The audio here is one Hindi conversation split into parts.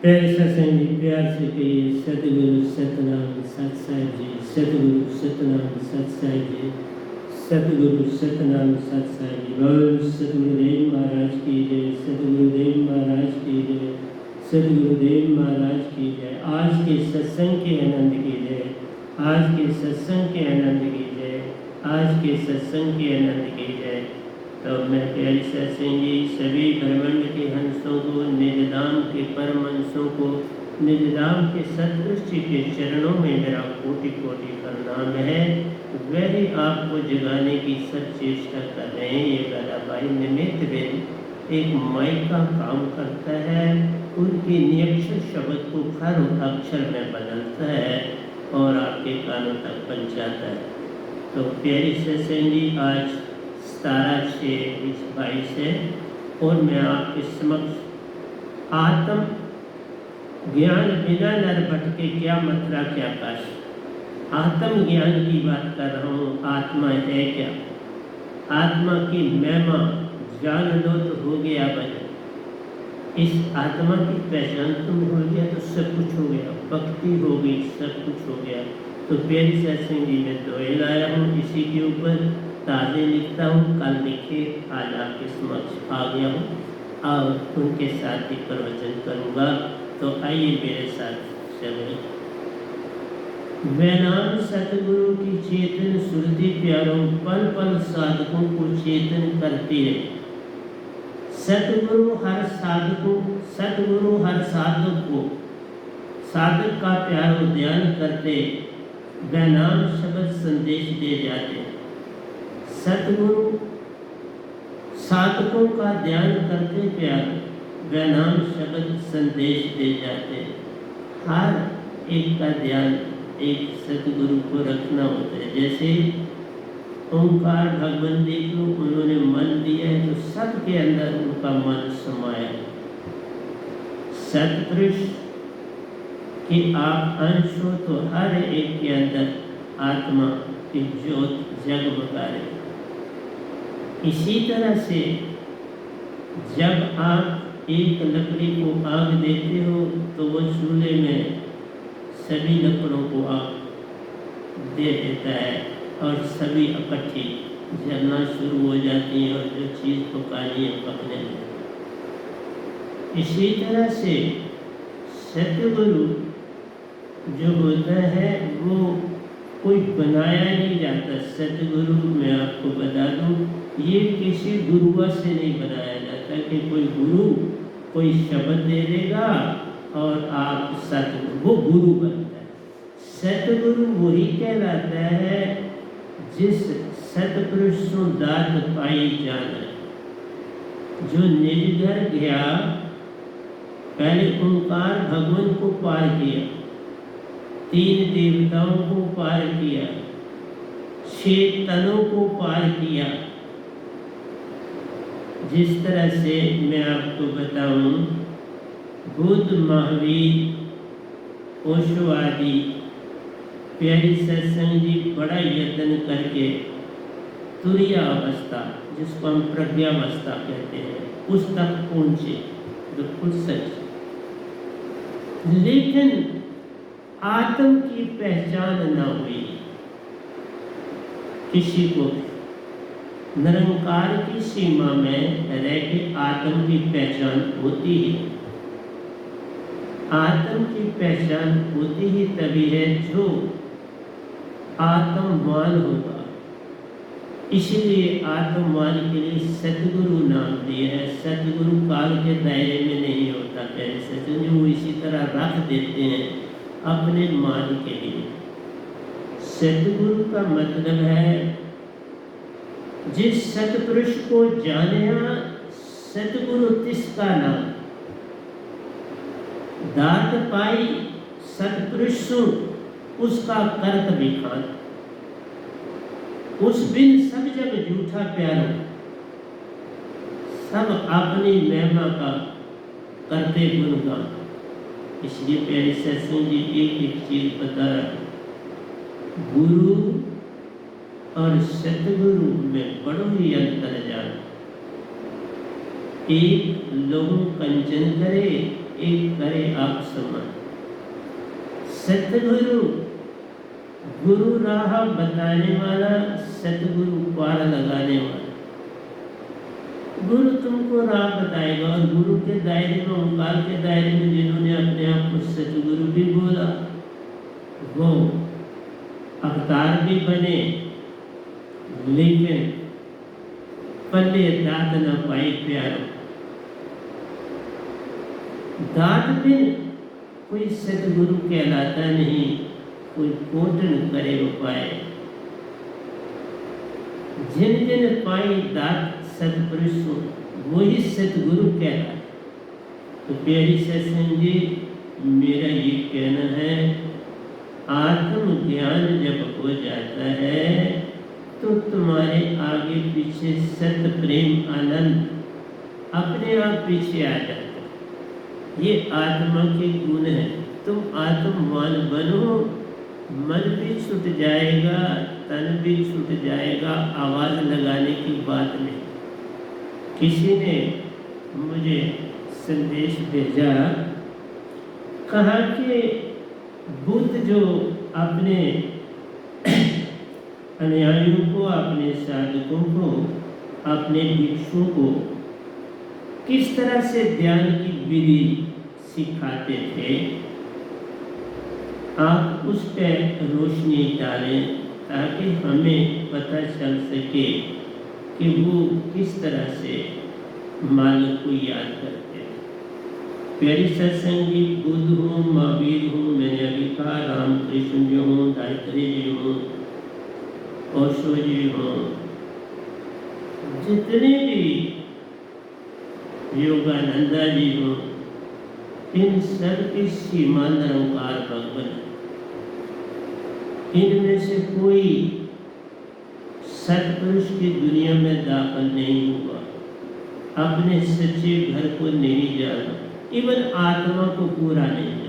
प्यारे सत्संग जी, प्यार से कहिए सतगुरु सतनाम सत साहिब जी, सतगुरु सतनाम सत साहिब जी, सतगुरु सतनाम सत साहिब जी। बोल सतगुरुदेव महाराज की जय, सतगुरुदेव महाराज की जय, सतगुरुदेव महाराज की जय। आज के सत्संग के आनंद की जय, आज के सत्संग के आनंद की जय, आज के सत्संग के आनंद की जय। तो मैं प्यारी सत्संग जी सभी ब्रह्मांड के हंसों को, निजधाम के परम हंसों को, निजधाम के सतपुरुष जी के चरणों में मेरा कोटि कोटि प्रणाम है। वही आपको जगाने की सब चेष्टा कर रहे हैं। ये दादा भाई निमित्त बिंद एक माइक का काम करता है, उनके नियक्षर शब्द को हर अक्षर में बदलता है और आपके कानों तक पहुँचाता है। तो प्यारी सत्संग जी आज 17/6/22 है और मैं आपके समक्ष आत्म ज्ञान बिना नर भटके क्या मथुरा क्या काशी, आत्म ज्ञान की बात कर रहा हूँ। आत्मा है क्या, आत्मा की महिमा जान लो तो हो गया भजन। इस आत्मा की पहचान तुम हो गया तो सब कुछ हो गया, भक्ति हो गई, सब कुछ हो गया। तो प्यारी सत्संग जी मैं दोहे लाया हूँ, इसी के ऊपर ताज़े लिखता हूँ, कल लिखे आज आपके समक्ष आ गया हूँ और उनके साथ ही प्रवचन करूँगा। तो आइए मेरे साथ चलें। मैं नाम सतगुरु की चेतन सुरती प्यारों, पल पल साधकों को चेतन करती है। सतगुरु हर साधक को साधक का प्यारो ध्यान करते, वह नाम शब्द संदेश दे जाते। सतगुरु साधकों का ध्यान करते प्यार, वह नाम शब्द संदेश दे जाते। हर एक का ध्यान एक सतगुरु को रखना होता है। जैसे ओंकार भगवान देख लो, उन्होंने मन दिया है तो सबके अंदर उनका मन समाया। सतपुरुष कि आप अंश हो तो हर एक के अंदर आत्मा की ज्योत जगमगा रही। इसी तरह से जब आप एक लकड़ी को आग देते हो तो वो चूल्हे में सभी लकड़ों को आग दे देता है और सभी इकट्ठी जलना शुरू हो जाती हैं और जो चीज़ पकानी है पकने लगती। इसी तरह से सतगुरु जो होता है वो कोई बनाया नहीं जाता। सतगुरु मैं आपको बता दूं, ये किसी गुरुआ से नहीं बनाया जाता कि कोई गुरु कोई शब्द दे देगा और आप सतगुरु, वो गुरु बनता है। सतगुरु वही कहलाता है जिस सतपुरुष सो दात पाई जाना, जो निज घर गया, पहले ओंकार भगवान को पार किया, 3 देवताओं को पार किया, 6 तनों को पार किया। जिस तरह से मैं आपको बताऊं, बुद्ध, महावीर, ओशो आदि प्यारी सत्संग जी बड़ा यत्न करके तुरीय अवस्था, जिसको हम प्रज्ञावस्था कहते हैं, उस तक पहुंचे, बिल्कुल सच। लेकिन आत्म की पहचान न हुई किसी को। निरंकार की सीमा में रह के आत्म की पहचान होती है। आत्म की पहचान होती ही तभी है जो आत्मवान होगा। इसलिए आत्मवान के लिए सतगुरु नाम दिया है। सतगुरु काल के दायरे में नहीं होता, पहले सतगुरु इसी तरह रख देते हैं अपने मान के लिए। सतगुरु का मतलब है जिस सतपुरुष को जाने सतगुरु तिसका नाम, दात पाई सतपुरुष उसका कर्त बिखान, उस बिन सब जग झूठा प्यारो, सब अपनी महिमा का करते गुणगान। इसलिए प्यारे सत्संग जी एक एक चीज बता रहा, गुरु और सतगुरु में बड़ो ही अंतर जान। एक लोग कंचन करे एक करे आप समान। सतगुरु गुरु राह बताने वाला, सतगुरु पार लगाने वाला। गुरु तुमको राह बताएगा, और गुरु के दायरे में, ओंकार के दायरे में जिन्होंने अपने आप को सतगुरु भी बोला, वो अवतार भी बने, लेकिन पल्ले दाद न पाए प्यारो। दाद बिन कोई सतगुरु कहलाता नहीं, कोई कोट न करे उपाय। जिन जिन पाई दात सतपुरुष वही सतगुरु कहलाता। तो प्यारी सत्संग जी, मेरा ये कहना है, आत्म ज्ञान जब हो जाता है तो तुम्हारे आगे पीछे सत प्रेम आनंद अपने आप पीछे आ जाता है। ये आत्मा के गुण है। तुम आत्मवान बनो, मन भी छूट जाएगा, तन भी छूट जाएगा, आवाज लगाने की बात नहीं। किसी ने मुझे संदेश भेजा, कहा कि बुद्ध जो अपने अनुयायियों को, अपने साधकों को, अपने भिक्षुओं को किस तरह से ध्यान की विधि सिखाते थे, आप उस पर रोशनी डालें ताकि हमें पता चल सके कि वो किस तरह से मालिक को याद करते हैं। प्यारी सत्संगी, बुद्ध हो, महावीर हो, मैंने अभी कहा रामकृष्ण जी हो, गायत्री जी हो, ओशो जी हो, जितने भी योगानंदा जी हो, इन सब की सीमा निरंकार भगवान। इनमें से कोई सत्पुरुष की दुनिया में दाखिल नहीं हुआ, अपने सच्चे घर को नहीं जाना, इवन आत्मा को पूरा नहीं जाना।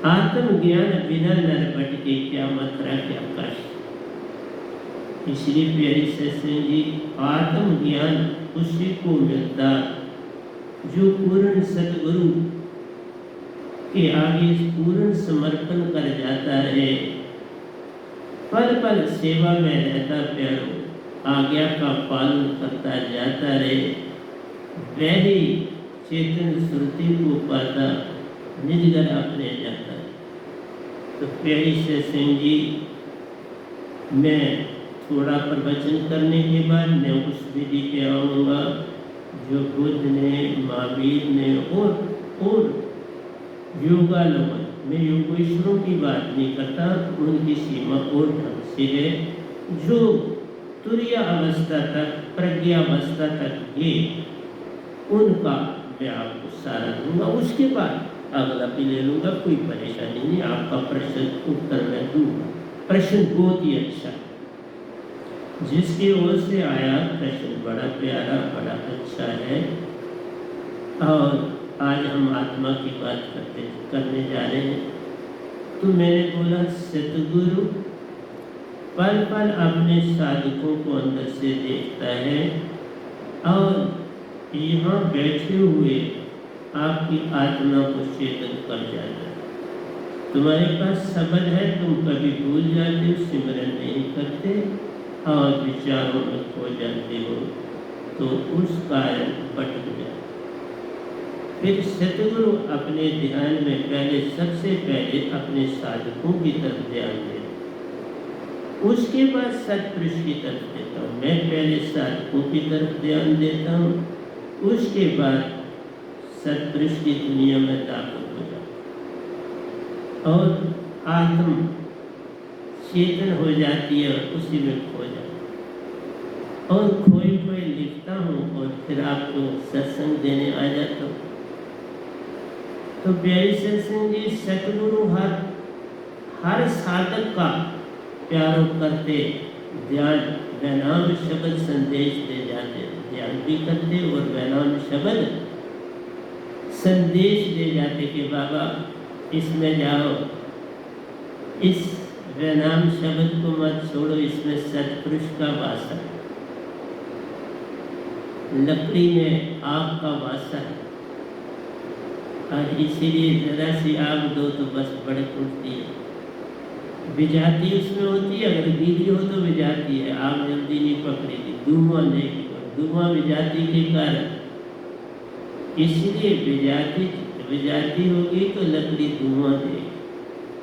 आत्मज्ञान बिना नरपट के क्या मात्रा क्या कष्ट। इसलिए प्यारी सत्संग जी, आत्मज्ञान उसी को मिलता जो पूर्ण सतगुरु के आगे पूर्ण समर्पण कर जाता है, पल पल सेवा में रहता प्यारो, आज्ञा का पालन करता जाता रहे, वही चेतन श्रुति को पाता निज घर अपने जाता है। तो प्यारी सत्संग जी, मैं थोड़ा प्रवचन करने के बाद मैं उस विधि पे आऊँगा जो बुद्ध ने, महावीर ने और योगा लोगों, मैं योगेश्वरों की बात नहीं करता, उनकी सीमा और ढंग से है, जो तुरीय अवस्था तक, प्रज्ञावस्था तक ये उनका मैं आपको सारा दूंगा। उसके बाद अगला भी ले लूँगा, कोई परेशानी नहीं। आपका प्रश्न उत्तर मैं दूंगा। प्रश्न बहुत ही अच्छा, जिसकी ओर से आया प्रश्न बड़ा प्यारा, बड़ा अच्छा है। और आज हम आत्मा की बात करने जा रहे हैं। तो मैंने बोला, सतगुरु पल पल अपने साधकों को अंदर से देखता है और यहाँ बैठे हुए आपकी आत्मा को चेतन कर जाता है। तुम्हारे पास शब्द है, तुम कभी भूल जाते हो, सिमरन नहीं करते और विचारों में खो जाते हो, तो उस कारण भटक जाते। फिर सतगुरु अपने ध्यान में पहले, सबसे पहले अपने साधकों की तरफ ध्यान देता, उसके बाद सत्पुरुष की तरफ देता हूँ। मैं पहले साधकों की तरफ ध्यान देता हूँ, उसके बाद सत्पुरुष की दुनिया में दाखिल हो जाता और आत्म चेतन हो जाती है और उसी में खो जाता और खोए खोए लिखता हूँ और फिर आपको सत्संग देने आ जाता हूँ। तो प्यारी सत्संग जी, सतगुरु हर साधक का प्यारो करते, ध्यान वैनाम शब्द संदेश दे जाते, ध्यान भी करते और वैनाम शब्द संदेश दे जाते कि बाबा इसमें जाओ, इस वैनाम शब्द को मत छोड़ो, इसमें सत्पुरुष का वासा है, लकड़ी में आग का वासा है, और इसीलिए जरा सी आग दो तो बस भड़क उठती है। विजाती उसमें होती है, अगर गीली हो तो विजाती है, आग जल्दी नहीं पकड़ेगी, धुआं देगी, और धुआं विजाती के कारण। इसलिए विजाती होगी तो लकड़ी धुआं देगी।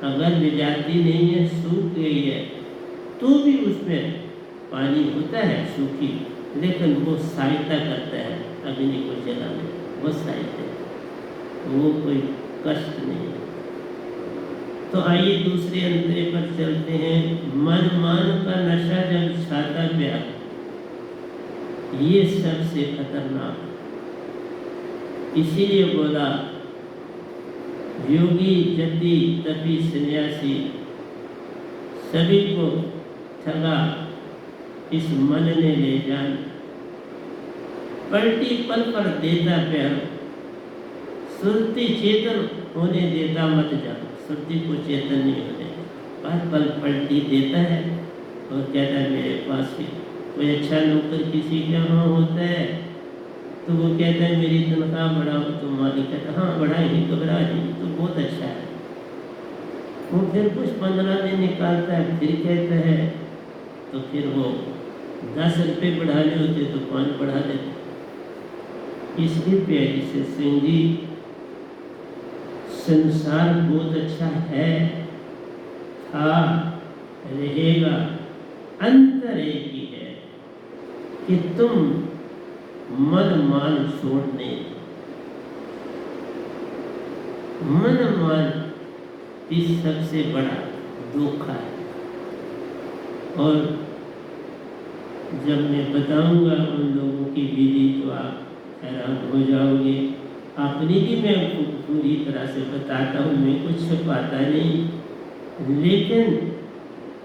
अगर विजाती नहीं है, सूख गई है, तो भी उसमें पानी होता है सूखी, लेकिन वो सहायता करता है अग्नि को जलाने, वो सहायता है, वो कोई कष्ट नहीं है। तो आइए दूसरे अंतरे पर चलते हैं। मन मान का नशा जब छाता पे आता, ये सबसे खतरनाक। इसीलिए बोला योगी जति तपी सन्यासी सभी को ठगा इस मन ने ले जान, पलटी पल पर देता प्यार, सुरती चेतन होने देता मत जान। सुरती को चेतन नहीं होने देता, पल पल पलटी देता है और कहता है मेरे पास ही। कोई अच्छा नौकर किसी के यहाँ होता है तो वो कहता है मेरी तनख्वाह बढ़ाओ, तो मालिक कहता है हाँ बढ़ाएंगे, घबरा नहीं, तो बहुत अच्छा है। वो फिर कुछ 15 दिन निकालता है, फिर कहता है, तो फिर वो 10 रुपये बढ़ाने होते तो 5 बढ़ा देते। इसलिए प्यारी से सिंह जी, संसार बहुत अच्छा है, था, रहेगा, अंतर एक ही है कि तुम मन मान छोड़ने, मन मान इस सबसे बड़ा धोखा है। और जब मैं बताऊंगा उन लोगों की विधि तो आप हैरान हो जाओगे। अपनी भी मैं पूरी तरह से बताता हूँ, मैं कुछ छुपाता नहीं, लेकिन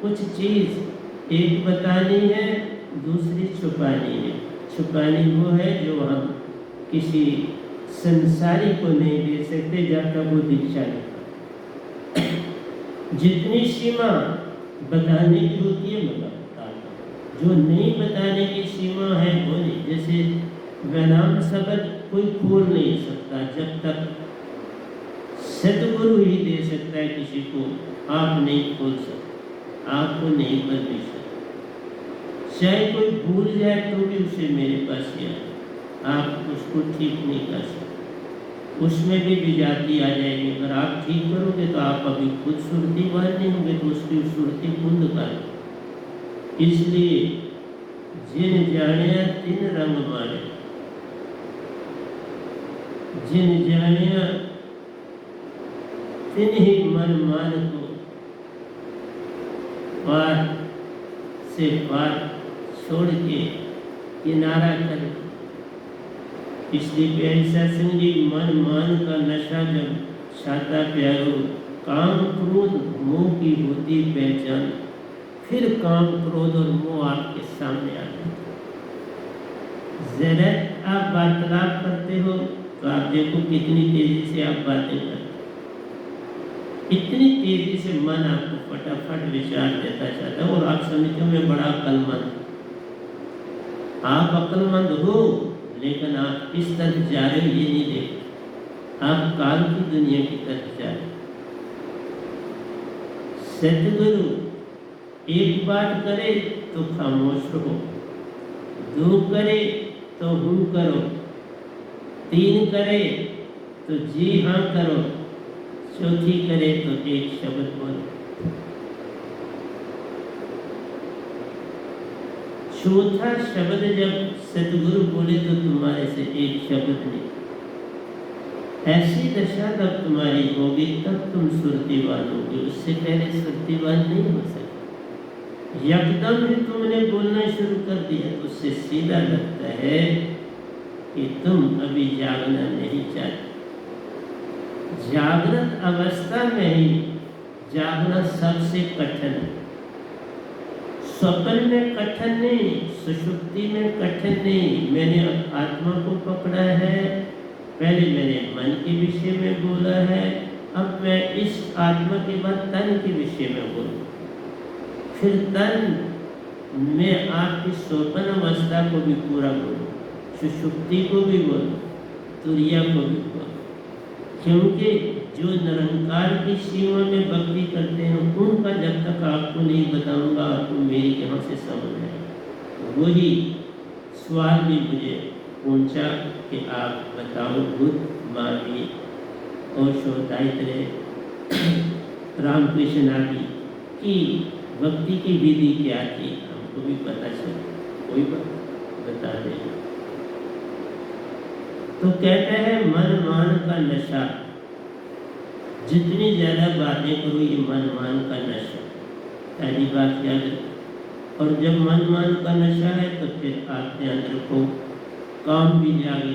कुछ चीज़ एक बतानी है, दूसरी छुपानी है। छुपानी वो है जो हम किसी संसारी को नहीं दे सकते जब तक वो दीक्षा नहीं। जितनी सीमा बताने की होती है मैं बताता हूँ, जो नहीं बताने की सीमा है वो नहीं। जैसे वैनाम शब्द कोई खोल नहीं सकता, जब तक सतगुरु ही दे सकता है किसी को, आप नहीं खोल सकते, आपको नहीं बदल सकते। चाहे कोई भूल जाए तो भी उसे मेरे पास ही आए, आप उसको ठीक नहीं कर सकते, उसमें भी विजाती आ जाएगी। अगर आप ठीक करोगे तो आप अभी खुद सुरतीवान नहीं होंगे, तो उसकी सुरती कुंद कर। इसलिए जिन जानिया तिन रंग माने, जिन जानिया तिन ही मन मान को पार से पार छोड़ के किनारा कर। इसलिए प्यारी सत्संग जी, मन मान का नशा जब छाता प्यारो, काम क्रोध मोह की होती पहचान, फिर काम क्रोध और मोह आपके सामने आ जाता। जरा आप वार्तालाप करते हो तो आप देखो कितनी तेजी से आप बातें करते, इतनी तेजी से मन आपको फटाफट विचार देता जाता है और आप समझते हो मैं बड़ा अक्लमंद। आप अक्लमंद हो, लेकिन आप किस तरफ जा रहे हो ये नहीं देखते, आप काल की दुनिया की तरफ जा रहे। सतगुरु एक बात करे तो खामोश रहो, 2 करे तो हूँ करो, 3 करे तो जी हाँ करो, 4थी करे तो एक शब्द बोलो। 4था शब्द जब सतगुरु बोले तो तुम्हारे से एक शब्द नहीं। ऐसी दशा तब तुम्हारी होगी तब तुम सुरतीवान होगे, उससे पहले सुरतीवान नहीं हो सकते। यकदम ही तुमने बोलना शुरू कर दिया तो उससे सीधा लगता है कि तुम अभी जागना नहीं चाहते। जागृत अवस्था में ही जागना सबसे कठिन है। स्वप्न में कठिन नहीं, सुषुप्ति में कठिन नहीं। मैंने आत्मा को पकड़ा है, पहले मैंने मन के विषय में बोला है, अब मैं इस आत्मा के बाद तन के विषय में बोलूँ, फिर तन में आपकी स्वप्न अवस्था को भी पूरा बोलूँ, सुषुप्ति को भी बोलूँ, तुरिया को भी बोलूँ। क्योंकि जो निरंकार की सीमा में भक्ति करते हैं उनका जब तक आपको नहीं बताऊंगा आपको मेरी यहाँ से समझ है। वही सवाल भी मुझे पूछा कि आप बताओ बुद्ध, महावीर और शोधायत्रे रामकृष्ण आदि की भक्ति की विधि क्या थी, हमको भी पता चला, कोई बात बता दे। तो कहते हैं मन मान का नशा, जितनी ज़्यादा बातें करो ये मन मान का नशा, पहली बात याद रखो। और जब मन मान का नशा है तो फिर आपके अंदर को काम भी जागे,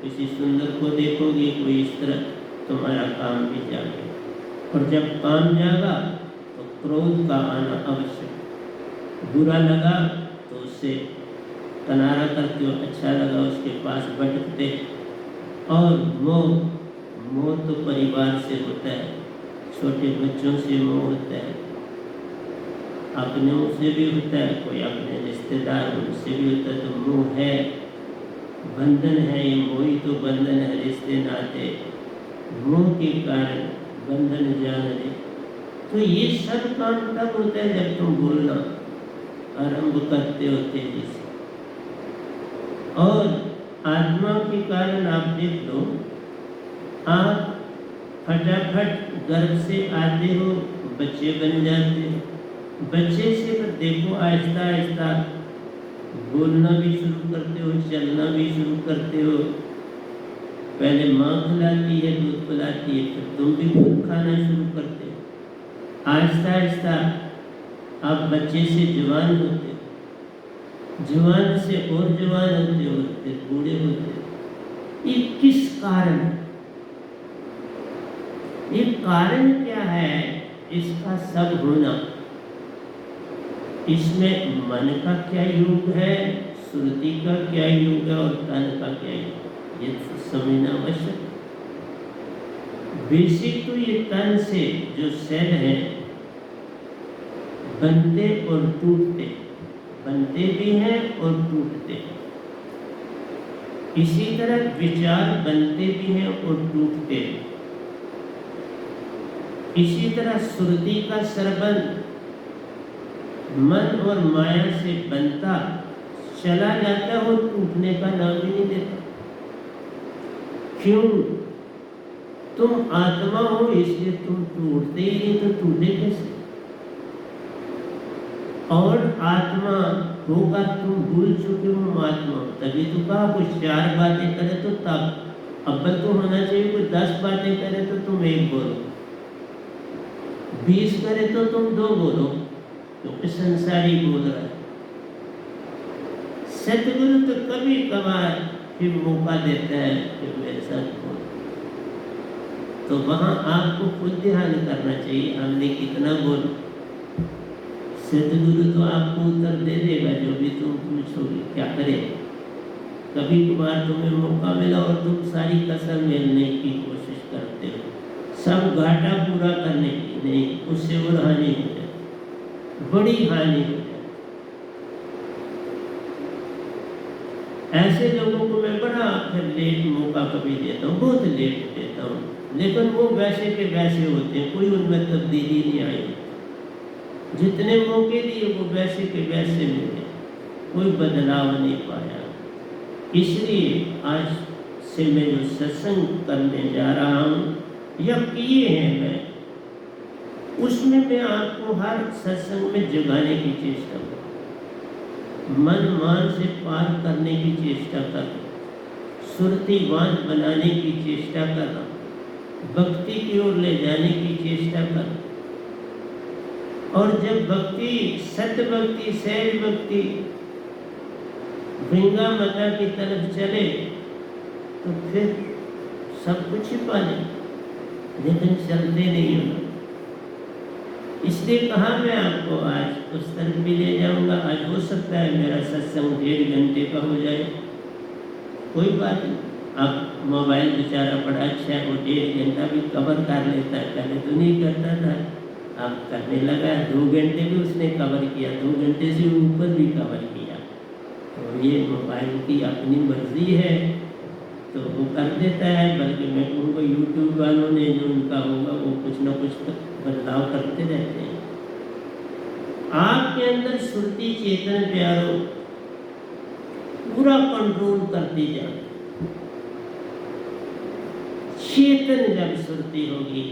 किसी सुंदर को देखोगे कोई इस तरह तुम्हारा काम भी जागे, और जब काम जागा तो क्रोध का आना आवश्यक। बुरा लगा तो उससे किनारा करते हो, अच्छा लगा उसके पास भटकते। और मोह तो परिवार से होता है, छोटे बच्चों से मोह होता है, अपनों से भी होता है, कोई अपने रिश्तेदार उनसे भी होता है। तो मोह है, बंधन है, ये मोही तो बंधन है, रिश्ते नाते मोह के कारण बंधन जान रहे। तो ये सब काम तब होता है जब तुम बोलना आरंभ करते हो तेजी से। और आत्मा के कारण आप देख लो, आप फटाफट गर्भ से आते हो, बच्चे बन जाते हो, बच्चे से फिर देखो आहिस्ता आहिस्ता बोलना भी शुरू करते हो, चलना भी शुरू करते हो। पहले माँ खिलाती है, दूध पिलाती है, फिर तुम भी खुद खाना शुरू करते हो। आहिस्ता आहिस्ता आप बच्चे से जवान होते हो, जवान से और जवान होते हो, फिर बूढ़े होते हो। ये किस कारण, ये कारण क्या है इसका सब होना? इसमें मन का क्या योग है, श्रुति का क्या योग है और तन का क्या योग है, ये समझना आवश्यक। बेसिक तो ये तन से जो सेल है बनते और टूटते, बनते भी हैं और टूटते हैं। इसी तरह विचार बनते भी हैं और टूटते हैं। इसी तरह श्रुति का संबंध मन और माया से बनता चला जाता हो, टूटने का नाम ही नहीं देता। क्यों? तुम आत्मा हो इसलिए तुम टूटते ही नहीं, तो टूटे कैसे? और आत्मा होगा, तुम भूल चुके हो आत्मा, तभी तो कहा कुछ 4 बातें करे तो तब अव्वल तो होना चाहिए। कोई 10 बातें करे तो तुम 1 बोलो, 20 करे तो तुम 2 बोलो, क्योंकि संसारी बोल रहा है। सतगुरु तो कभी कभार फिर मौका देता है कि मेरे साथ बोलो, तो वहाँ आपको खुद ध्यान करना चाहिए हमने कितना बोला। सतगुरु तो आपको उत्तर दे देगा जो भी तुम पूछोगे। क्या करें? कभी कभार तुम्हें मौका मिला और तुम सारी कसर मिलने की कोशिश करते हो, सब घाटा पूरा करने की, नहीं, उससे और हानि हो जाए, बड़ी हानि हो जाए। ऐसे लोगों को मैं बड़ा फिर लेट मौका कभी देता हूँ, बहुत लेट देता हूँ, लेकिन वो वैसे के वैसे होते हैं, कोई उनमें तब्दीली नहीं आई। जितने मौके दिए वो वैसे के वैसे मिले, कोई बदलाव नहीं पाया। इसलिए आज से मैं जो सत्संग करने जा रहा हूँ या किए हैं मैं, उसमें मैं आपको हर सत्संग में जगाने की चेष्टा करूँ, मन मान से पार करने की चेष्टा करूँ, सुरतिवान बनाने की चेष्टा कर रहा हूँ, भक्ति की ओर ले जाने की चेष्टा कर। और जब भक्ति, सत्य भक्ति, सहज भक्ति गंगा माता की तरफ चले तो फिर सब कुछ ही पा लें, लेकिन चलते नहीं हो। इसलिए कहा मैं आपको आज उस तरफ भी ले जाऊंगा। आज हो सकता है मेरा सत्संग 1.5 घंटे का हो जाए, कोई बात नहीं। अब मोबाइल बेचारा बड़ा अच्छा है, वो 1.5 घंटा भी कवर कर लेता है, पहले तो नहीं करता था, अब करने लगा। 2 घंटे भी उसने कवर किया, 2 घंटे से ऊपर भी कवर किया। तो ये मोबाइल की अपनी मर्जी है, तो वो कर देता है। बल्कि मैं कहूँगा यूट्यूब वालों बदलाव करते रहते हैं। आपके अंदर सुरती चेतन प्यारो पूरा कंट्रोल करती जाए। चेतन जब सुरती होगी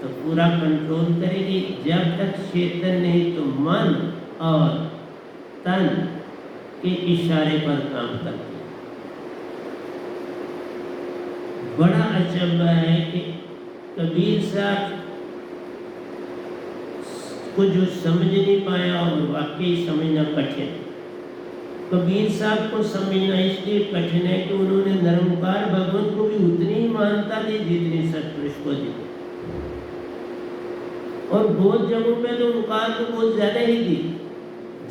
तो पूरा कंट्रोल करेगी। जब तक चेतन नहीं तो मन और तन के इशारे पर काम करती है। बड़ा अचंभा है कि कबीर साहब को जो समझ नहीं पाया और वाकई समझना कठिन। कबीर साहब को समझना इसलिए कठिन है कि उन्होंने निरंकार भगवान को भी उतनी ही मानता दी जितनी सतपुरुष को दी, और बहुत जगहों पे तो ओंकार को बहुत ज्यादा ही दी,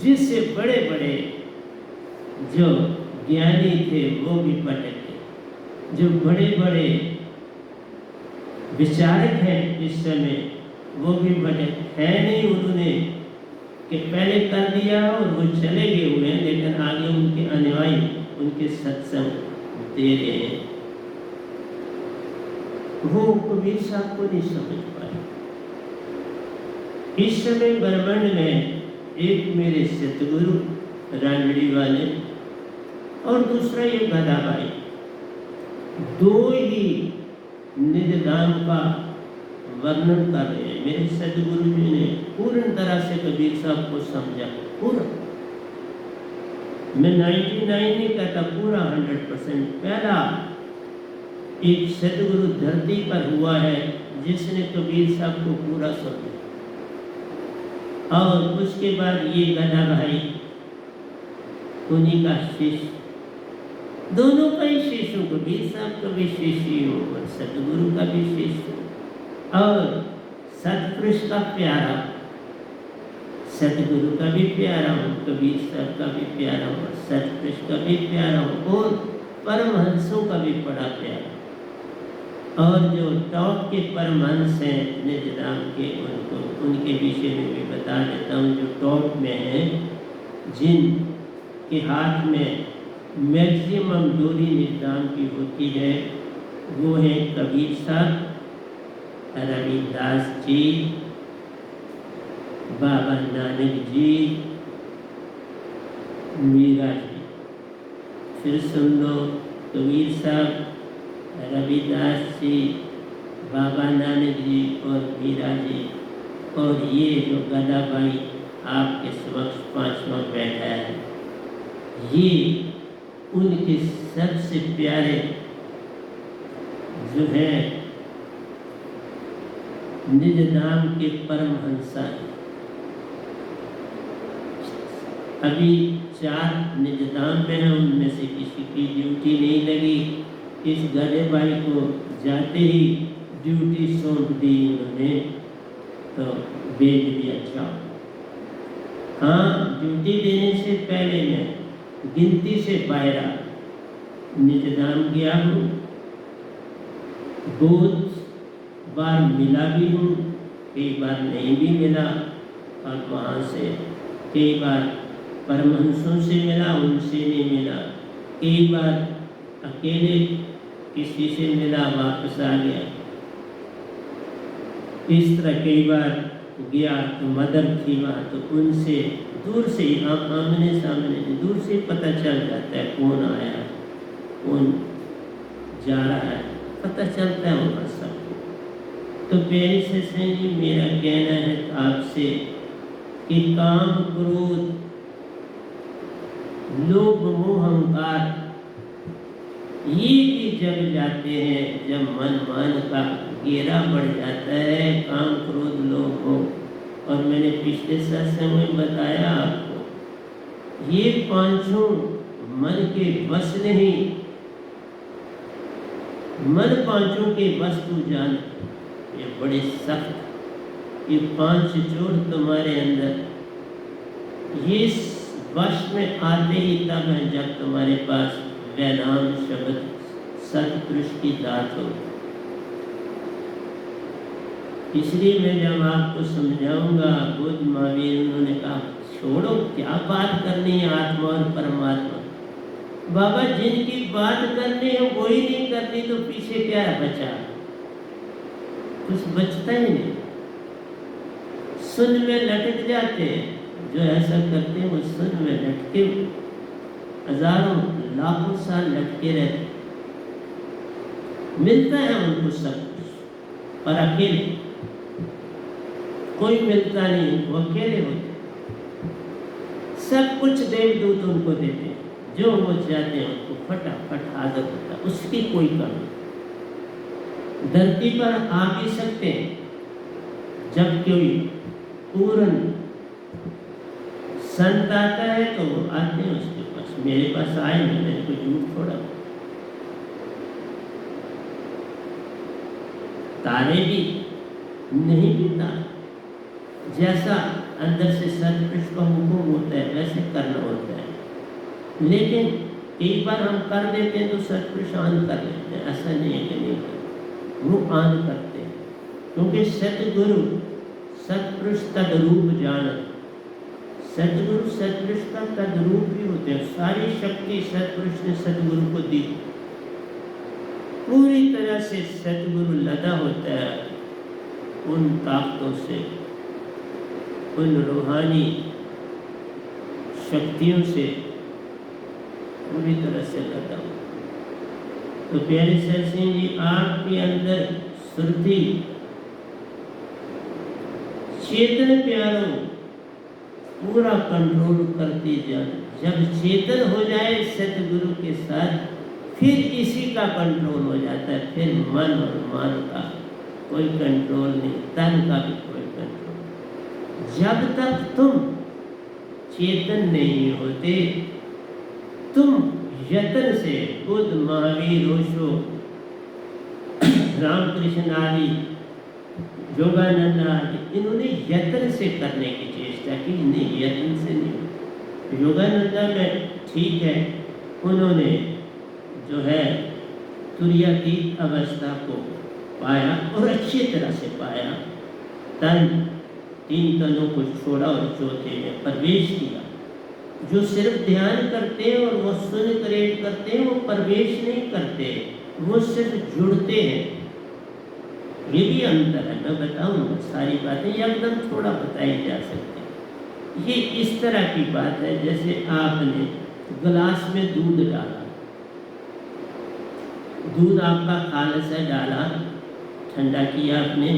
जिससे बड़े बड़े जो ज्ञानी थे वो भी भटके, जो बड़े बड़े विचारक हैं इस समय वो भी भटक है नहीं। उन्होंने कि पहले कर दिया और वो चले गए हुए हैं, लेकिन आगे उनके अनुयायी उनके सत्संग दे रहे हैं। वो कबीर साहब को नहीं समझ पाए। इस समय ब्रह्मांड में एक मेरे सतगुरु रांगड़ी वाले और दूसरा ये गदा भाई, दो ही निज धाम का वर्णन कर रहे हैं। मेरे सतगुरु जी ने पूर्ण तरह से कबीर साहब को समझा, पूरा। मैं 99 नहीं कहता, पूरा 100%। पहला एक सतगुरु धरती पर हुआ है जिसने कबीर साहब को पूरा समझा, और उसके बाद ये गदा भाई उन्हीं का शिष्य, दोनों का ही शिष्य हूँ। कबीर साहब का भी शिष्य हूँ और सतगुरु का भी शिष्य हूँ, और सतपुरुष का प्यारा, सतगुरु का भी प्यारा हूँ, कबीर साहब का भी प्यारा हूँ, सतपुरुष का भी प्यारा हूँ, और परमहंसों का भी बड़ा प्यारा। और जो टॉप के परमहंस हैं निज धाम के, उनको उनके विषय में भी बता देता हूँ। जो टॉप में हैं, जिन के हाथ में मैक्सिमम डोरी निज धाम की होती है, वो है कबीर साहब, रविदास जी, बाबा नानक जी, मीरा जी। फिर सुन लो, कबीर साहब, रविदास जी, बाबा नानक जी और मीरा जी, और ये जो गदा भाई आपके समक्ष पांचवा बैठा है, ये उनके सबसे प्यारे जो है निज धाम के परमहंसा है। अभी 4 निज धाम में हैं, उनमें से किसी की ड्यूटी नहीं लगी। इस गधे भाई को जाते ही ड्यूटी सौंप दी उन्होंने, तो भेज दिया। अच्छा, हाँ, ड्यूटी देने से पहले मैं गिनती से पायरा निज धाम गया हूँ, बहुत बार मिला भी हूँ, कई बार नहीं भी मिला, और वहाँ से कई बार परमहंसों से मिला, उनसे नहीं मिला, कई बार अकेले किसी से मिला, वापस आ गया। इस तरह कई बार गया तो मदर थी वहाँ, तो उनसे दूर से ही आमने सामने दूर से पता चल जाता है कौन आया कौन जा रहा है, पता चलता है वहाँ सब। तो प्यारी सत्संग जी, मेरा कहना है आपसे कि काम क्रोध लोभ मोह अहंकार ये भी जग जाते हैं जब मन मान का घेरा बढ़ जाता है। काम क्रोध लोभ मोह, और मैंने पिछले सत्संग में बताया आपको, ये पांचों मन के बस नहीं, मन पांचों के वस्तु जान, ये बड़े सख्त, ये 5 जोड़ तुम्हारे अंदर ये वश में आते ही तब है जब तुम्हारे पास वैनाम शब्द सतपुरुष की दात हो। इसलिए मैं जब आपको समझाऊंगा, बुद्ध महावीर उन्होंने कहा छोड़ो, क्या बात करनी है आत्मा और परमात्मा। बाबा, जिनकी बात करनी है वही नहीं करनी तो पीछे क्या बचा? कुछ बचता ही नहीं। सुन में लटक जाते हैं। जो ऐसा करते हैं वो सुन में लटके हजारों लाखों साल लटके रहते, मिलता है उनको सब कुछ और अकेले, कोई मिलता नहीं, वो अकेले होते। सब कुछ देवदूत उनको देते हैं, जो वो चाहते हैं उनको फटाफट हाजिर होता है, उसकी कोई कमी। धरती पर आ भी सकते हैं, जब कोई पूर्ण संत आता है तो वो आते हैं उसके पास। मेरे पास आए नहीं, मैंने कोई झूठ थोड़ा। तारे भी नहीं पीता, जैसा अंदर से सतपुरुष का हुक्म होता है वैसे करना होता है। लेकिन एक बार हम कर देते हैं तो सतपुरुष आन कर लेते हैं, ऐसा नहीं है कि नहीं करते, वो आन करते हैं। क्योंकि सतगुरु सतपुरुष तदरूप जानत, सतगुरु सतपुरुष का तदरूप भी होते हैं। सारी शक्ति सतपुरुष ने सतगुरु को दी, पूरी तरह से सतगुरु लदा होता है उन ताकतों से, उन रूहानी शक्तियों से पूरी तरह से लदा हो। तो प्यारे सर सिंह जी, आपके अंदर सुरती चेतन प्यारों पूरा कंट्रोल करती जाए। जब चेतन हो जाए सतगुरु के साथ, फिर इसी का कंट्रोल हो जाता है। फिर मन और मान का कोई कंट्रोल नहीं, तन का भी कोई कंट्रोल। जब तक तुम चेतन नहीं होते, तुम यत्न से बुद्ध, महावीर, ओशो, रामकृष्ण आदि, योगानंद आदि, इन्होंने यत्न से करने की चेष्टा की, नहीं यत्न से नहीं। योगानंद में ठीक है, उन्होंने जो है तुरीयातीत अवस्था को पाया और अच्छी तरह से पाया। तन, तीन तनों को छोड़ा और चौथे में प्रवेश किया। जो सिर्फ ध्यान करते हैं और वो सुन क्रिएट करते हैं, वो प्रवेश नहीं करते, वो सिर्फ जुड़ते हैं। ये भी अंतर है, मैं बताऊंगा सारी बातें, एकदम थोड़ा बताई जा सकती है। ये इस तरह की बात है जैसे आपने गिलास में दूध डाला, दूध आपका खालस है, डाला, ठंडा किया आपने,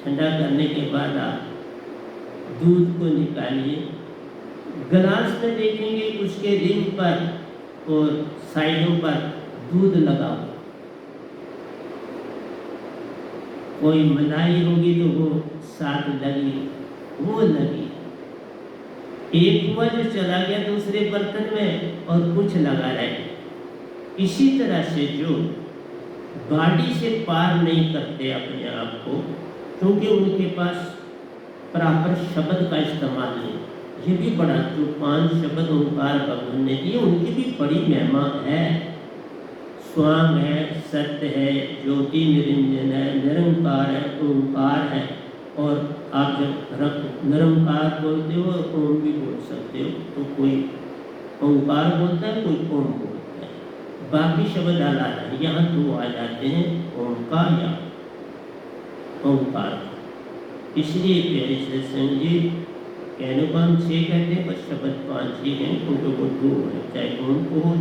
ठंडा करने के बाद आप दूध को निकालिए, गिलास में देखेंगे उसके रिम पर और साइडों पर दूध लगाओ। कोई मलाई होगी तो वो साथ लगी, वो लगी। एक हुआ जो चला गया दूसरे बर्तन में और कुछ लगा रहे। इसी तरह से जो गाड़ी से पार नहीं करते अपने आप को, क्योंकि उनके पास प्रॉपर शब्द का इस्तेमाल नहीं। ये भी बड़ा, जो 5 शब्द ओंकार भगवान ने दिए, उनकी भी बड़ी महिमा है। स्वांग है, सत्य है, ज्योति निरंजन है, निरंकार है, ओंकार है। और आप जब निरंकार बोलते हो ओम भी बोल सकते हो, तो कोई ओंकार बोलता है, कोई ओम बोलता है, बाकी शब्द अलग है। यहाँ 2 आ जाते हैं, ओंकार या ओंकार। इसलिए प्यारे सत्संग जी, कहने को हम 6 कहते हैं, पर शब्द 5 ही हैं, क्योंकि वो 2 है, चाहे ओम को हो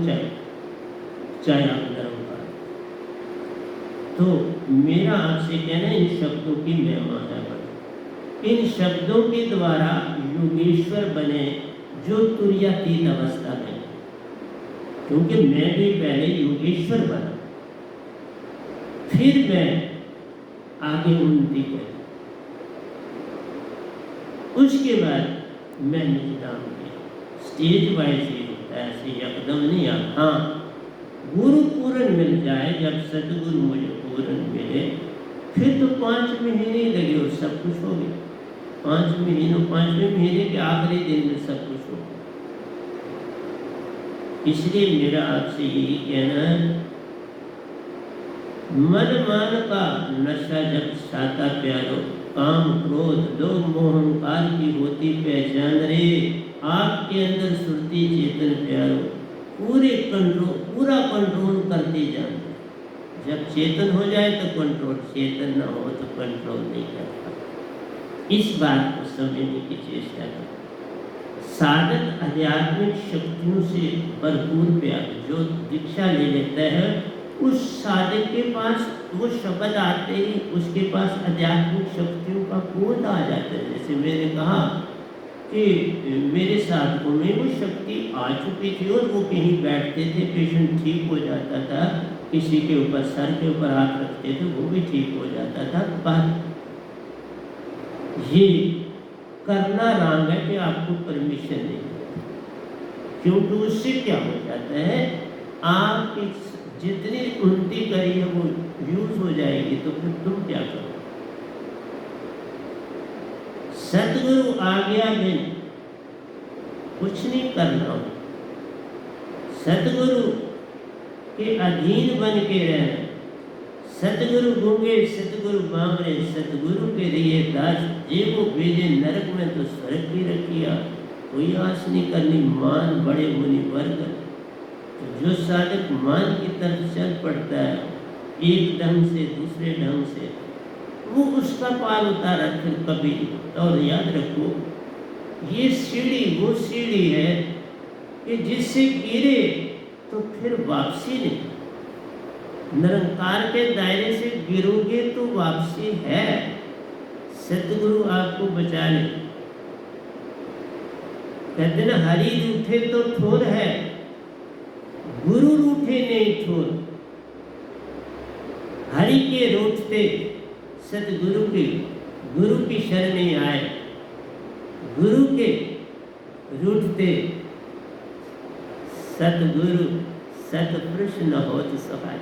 चाहे आप निरंकार। तो मेरा आपसे कहना है, इन शब्दों की महिमा है। इन शब्दों के द्वारा योगेश्वर बने जो तुरीयातीत अवस्था में, क्योंकि मैं भी पहले योगेश्वर बना, फिर मैं आगे उन्नति करी, उसके बाद मैं निष्ठाम किया। स्टेज वाइज ही होता है, ऐसे एकदम नहीं आता। हाँ, गुरु पूर्ण मिल जाए, जब सतगुरु मुझे पूर्ण मिले, फिर तो 5 महीने ही लगे और सब कुछ हो गया। 5वें महीने के आखिरी दिन में सब कुछ हो गया। इसलिए मेरा आपसे यही कहना है, मन मान का नशा जब छाता प्यारो, काम क्रोध लोभ मोह अहंकार की होती पहचान रे, आपके अंदर सुरती चेतन प्यारो, पूरा कंट्रोल करते जाना। जब चेतन हो जाए तो कंट्रोल, चेतन ना हो तो कंट्रोल नहीं करता। इस बात को समझने की चेष्टा करो। साधक आध्यात्मिक शक्तियों से भरपूर जो दीक्षा ले लेता है, उस साधक के पास वो शब्द आते ही उसके पास आध्यात्मिक शक्तियों का कुआं आ जाता है। जैसे मैंने कहा कि मेरे साधकों में वो शक्ति आ चुकी थी और वो कहीं बैठते थे, पेशेंट ठीक हो जाता था, किसी के ऊपर सर के ऊपर हाथ रखते थे वो भी ठीक हो जाता था। पर ये करना रंग है कि आपको परमिशन नहीं, क्योंकि उससे क्या हो जाता है, आपकी जितनी उन्नति करी है वो यूज हो जाएगी, तो फिर तुम क्या करो। सतगुरु आज्ञा बिन कुछ नहीं करना, सतगुरु के अधीन बन के रहना। सतगुरु गूंगे सतगुरु बामरे, सतगुरु के लिए दास जे वो भेजे नरक में तो स्वर्ग भी रखिया। कोई आस नहीं करनी, मान बड़े मुनि वर्ग। तो जो साधक मान की तरफ चल पड़ता है एक ढंग से दूसरे ढंग से, वो उसका पार उतारा फिर कभी। और याद रखो, ये सीढ़ी वो सीढ़ी है कि जिससे गिरे तो फिर वापसी नहीं। निरंकार के दायरे से गिरोगे तो वापसी है। सतगुरु आपको बचा ले। कहते ना, हरि रूठे तो ठोर है, गुरु रूठे नहीं ठोर। हरि के रूठते सतगुरु के, गुरु की शरण में आए, गुरु के रूठते सतगुरु सतपुरुष न हो तो सहाय।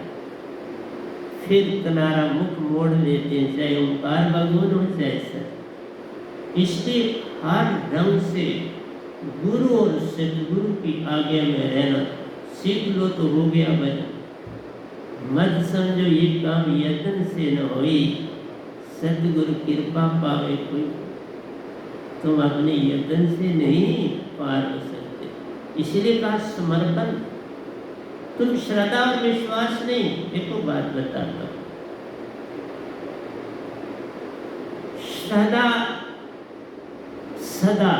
फिर किनारा मुख मोड़ लेते हैं, चाहे ओंकार भगवान हो चाहे सत। इसलिए हर ढंग से गुरु और सतगुरु की आज्ञा में रहना सीख लो तो हो गया भजन। मत समझो ये काम यत्न से न होई, सतगुरु कृपा पावे कोई। तुम अपने यत्न से नहीं पार हो सकते, इसलिए कहा समर्पण। तुम श्रद्धा और विश्वास नहीं। देखो बात बताता हूं, श्रद्धा सदा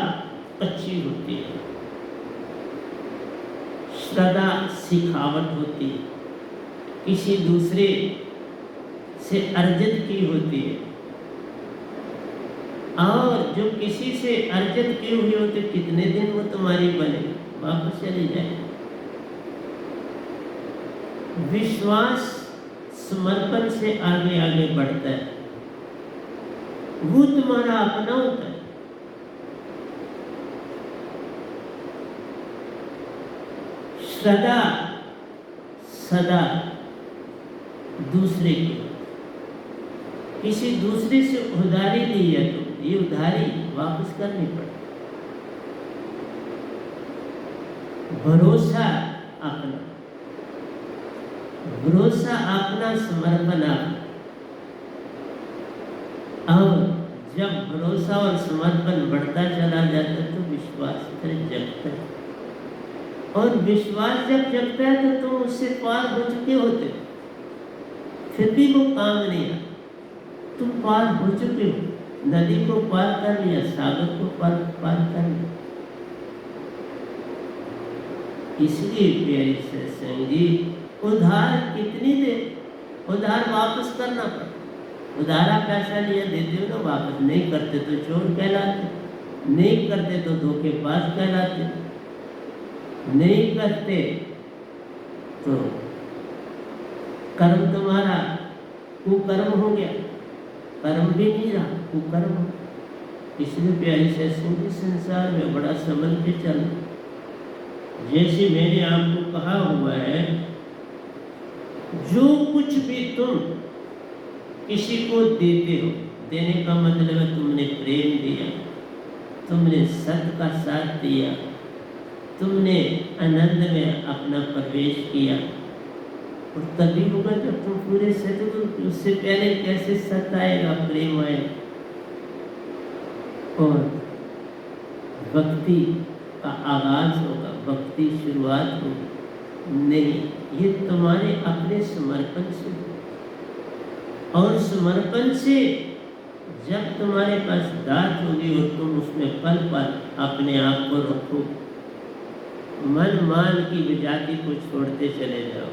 अच्छी होती है, श्रद्धा सिखावट होती है, किसी दूसरे से अर्जित की होती है। और जो किसी से अर्जित की हुई होती, कितने दिन वो तुम्हारी बने, वापस चली जाए। विश्वास समर्पण से आगे आगे बढ़ता है, वो तुम्हारा अपना होता है। श्रद्धा सदा दूसरे की, किसी दूसरे से उधारी ली है तो ये उधारी वापस करनी पड़ती। भरोसा अपना, भरोसा अपना, समर्पण अपना। और जब भरोसा और समर्पण बढ़ता चला जाता है तो विश्वास फिर जगता है, और विश्वास जब जगता है तो तुम उससे पार हो चुके होते, फिर भी वो काम नहीं आता। तुम पार हो चुके हो, नदी को पार कर लिया, सागर को पार कर लिया। इसलिए प्यारे सत्संग जी, उधार कितनी देर, उधार वापस करना पड़ता। उधारा पैसा लिया देते हो ना, वापस नहीं करते तो चोर कहलाते, नहीं करते तो धोखेबाज कहलाते, नहीं करते तो कर्म तुम्हारा कुकर्म हो गया, कर्म भी नहीं रहा, कुकर्म हो। इसलिए प्यारी सत्संग जी, संसार में बड़ा संभल के चलना। जैसे मैंने आपको कहा हुआ है, जो कुछ भी तुम किसी को देते हो, देने का मतलब है तुमने प्रेम दिया, तुमने सत्य का साथ दिया, तुमने आनंद में अपना प्रवेश किया, और तभी होगा जब तुम पूरे सतगुरु। उससे पहले कैसे सत्य आएगा, प्रेम आएगा और भक्ति का आगाज होगा, भक्ति शुरुआत होगी। नहीं, ये तुम्हारे अपने समर्पण से, और समर्पण से जब तुम्हारे पास दात होगी और तुम उसमें पल पल अपने आप को रखो, मन मान की विजाति को छोड़ते चले जाओ,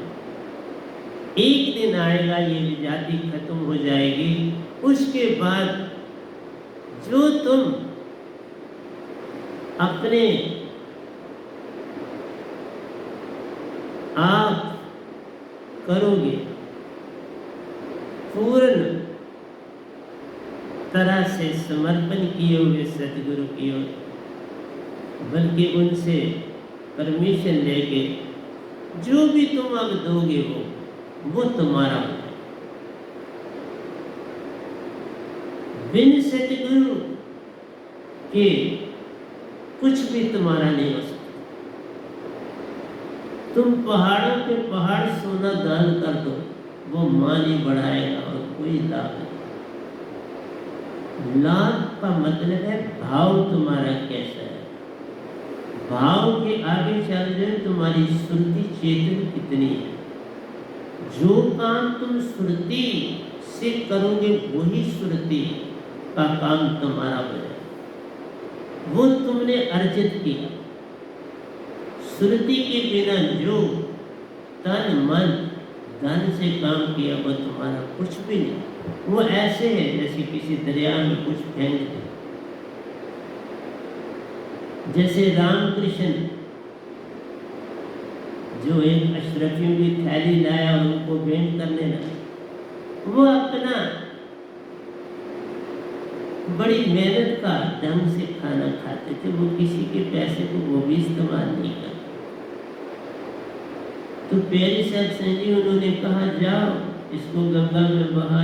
एक दिन आएगा ये विजाति खत्म हो जाएगी। उसके बाद जो तुम अपने आप करोगे पूर्ण तरह से समर्पण किए हुए सतगुरु की ओर, बल्कि उनसे परमिशन लेके जो भी तुम अब दोगे वो तुम्हारा होगा। बिन सतगुरु के कुछ भी तुम्हारा नहीं हो सकता। तुम पहाड़ों के पहाड़ सोना दान कर दो, वो मान ही बढ़ाएगा और कोई लाभ नहीं। लाभ का मतलब है भाव तुम्हारा कैसा है, भाव के आगे चल रहे तुम्हारी सुरती चेतन कितनी है। जो काम तुम सुरती से करोगे वही सुरती का काम तुम्हारा हो जाए, वो तुमने अर्जित किया। सुरती के बिना जो तन मन धन से काम किया वो तुम्हारा कुछ भी नहीं। वो ऐसे है जैसे किसी दरिया में कुछ फेंक दे। जैसे रामकृष्ण जो एक अशरफियों की थैली लाया और उनको भेंट करने लगा, वो अपना बड़ी मेहनत का ढंग से खाना खाते थे, वो किसी के पैसे को वो भी इस्तेमाल नहीं करते। तो प्यारी सत्संग जी उन्होंने कहा जाओ इसको गंगा में बहा।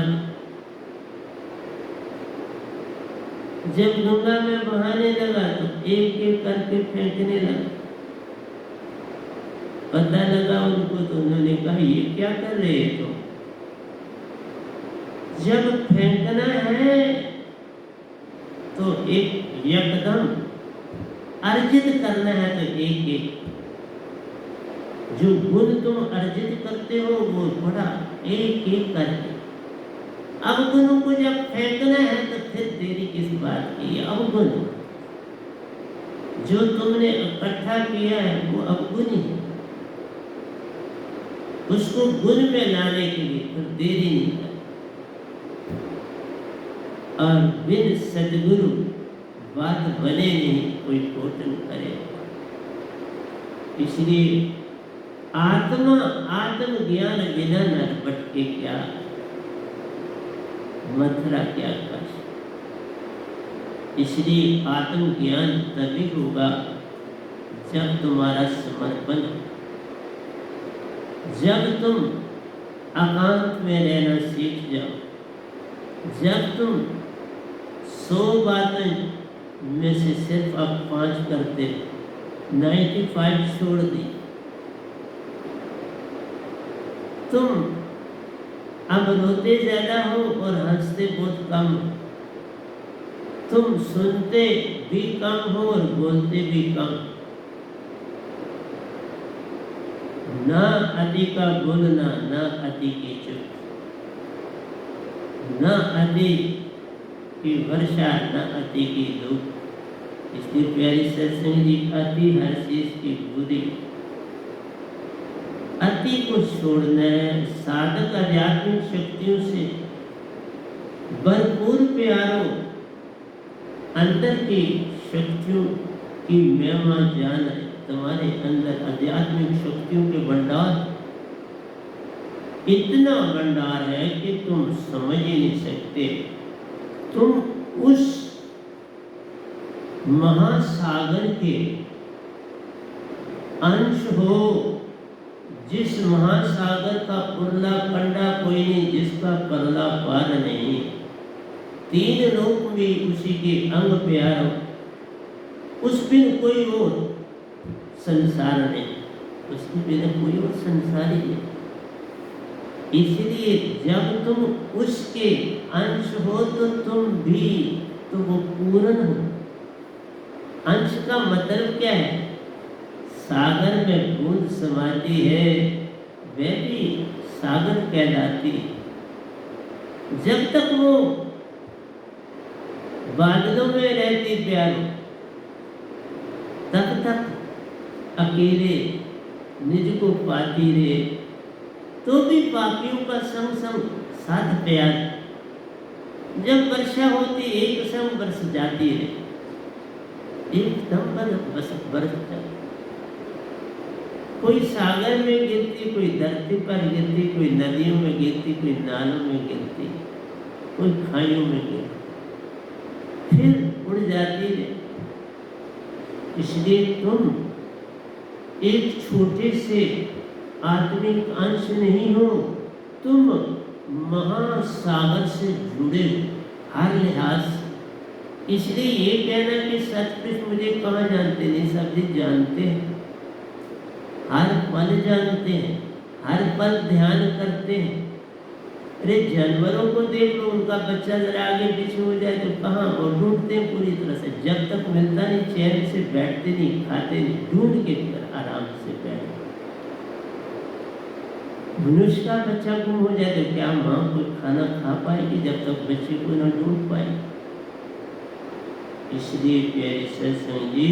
जब गंगा में बहाने लगा तो एक एक करके फेंकने लगा। पता लगा उनको तो उन्होंने कहा ये क्या कर रहे हो? जब फेंकना है तो एक एकदम अर्जित करना है तो एक एक जो गुण तुम अर्जित करते हो वो बड़ा एक एक करके। अब गुणों को जब फेंकना है तो फिर देरी किस बात की है? अब गुण जो तुमने इकट्ठा किया है वो अब गुण है, उसको गुण में लाने के लिए फिर देरी नहीं कर। और बिन सदगुरु बात बने नहीं, कोई टोटन करे। इसलिए आत्मा आत्म ज्ञान बिना नर भटके क्या, मथुरा क्या काशी। इसलिए आत्म ज्ञान तभी होगा जब तुम्हारा समर्पण, जब तुम एकांत में रहना सीख जाओ, जब तुम 100 बातें में से सिर्फ अब 5 करते, 95 छोड़ दी। तुम अब रोते ज्यादा हो और हंसते बहुत कम हो। तुम सुनते भी कम हो और बोलते भी कम। ना अति का बोलना, ना अति की चुप, ना अति की वर्षा, ना अति की धूप। इसलिए प्यारी सत्संग जी, अति हर चीज की बुरी, अति को छोड़ना है। साधक आध्यात्मिक शक्तियों से भरपूर प्यारो, अंदर की शक्तियों की महिमा जान है। तुम्हारे अंदर आध्यात्मिक शक्तियों के भंडार, इतना भंडार है कि तुम समझ ही नहीं सकते। तुम उस महासागर के अंश हो, जिस महासागर का उरला कंडा कोई नहीं, जिसका परला पार नहीं। 3 लोक में उसी के अंग प्यारो, उस बिन कोई और संसार नहीं, उसके बिना कोई और संसार ही नहीं। इसलिए जब तुम उसके अंश हो तो तुम भी तो वो पूर्ण हो। अंश का मतलब क्या है? सागर में बूंद समाती है, वह भी सागर कहलाती। जब तक वो बादलों में रहती प्यारो, तब तक अकेले निज को पाती रे, तो भी बाकियों का संग संग साथ प्यार। जब वर्षा होती एक संग बरस जाती है, एकदम बस बरस जाती। कोई सागर में गिरती, कोई धरती पर गिरती, कोई नदियों में गिरती, कोई नालों में गिरती, कोई खाइयों में गिरती, फिर उड़ जाती है। इसलिए तुम एक छोटे से आत्मिक अंश नहीं हो, तुम महासागर से जुड़े हो हर लिहाज से। इसलिए ये कहना कि सचमुच मुझे कहाँ जानते, नहीं, सब जी जानते हैं, हर पल जानते हैं, हर पल ध्यान करते हैं। अरे जानवरों को देख लो, उनका बच्चा जरा आगे पीछे हो जाए तो कहाँ वो ढूंढते हैं पूरी तरह से, जब तक मिलता नहीं चैन से बैठते नहीं, खाते नहीं, ढूंढ के आराम से बैठते। मनुष्य का बच्चा गुम हो जाए तो क्या माँ कोई खाना खा पाएगी जब तक बच्चे को न ढूंढ पाए। इसलिए प्यारे सत्संग जी,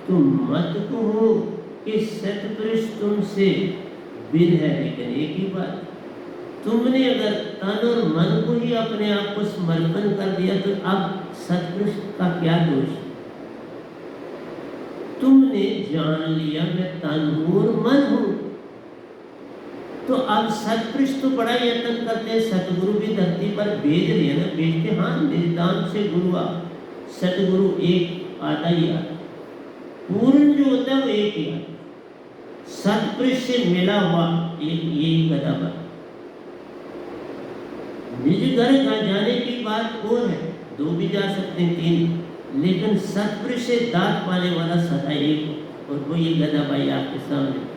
तुम मत कहो कि सतपुरुष तुमसे बिन है, लेकिन एक ही बात, तुमने अगर तन और मन को ही अपने आप को समर्पण कर दिया तो अब सतपुरुष का क्या दोष। तुमने जान लिया मैं तन हूं और मन हूं, तो अब सतपुरुष तो बड़ा यत्न करते हैं, सतगुरु भी धरती पर भेज रहे हैं ना, भेजते। हाँ, निदान से गुरु सतगुरु एक आता ही आता, पूर्ण जो होता है वो एक ही आता। सतपुरुष से मिला हुआ एक यही गदा बा। निज घर का जाने की बात और है, दो भी जा सकते हैं, तीन, लेकिन सतपुरुष से दात पाने वाला सदा एक, और वो ये गदा भाई आपके सामने।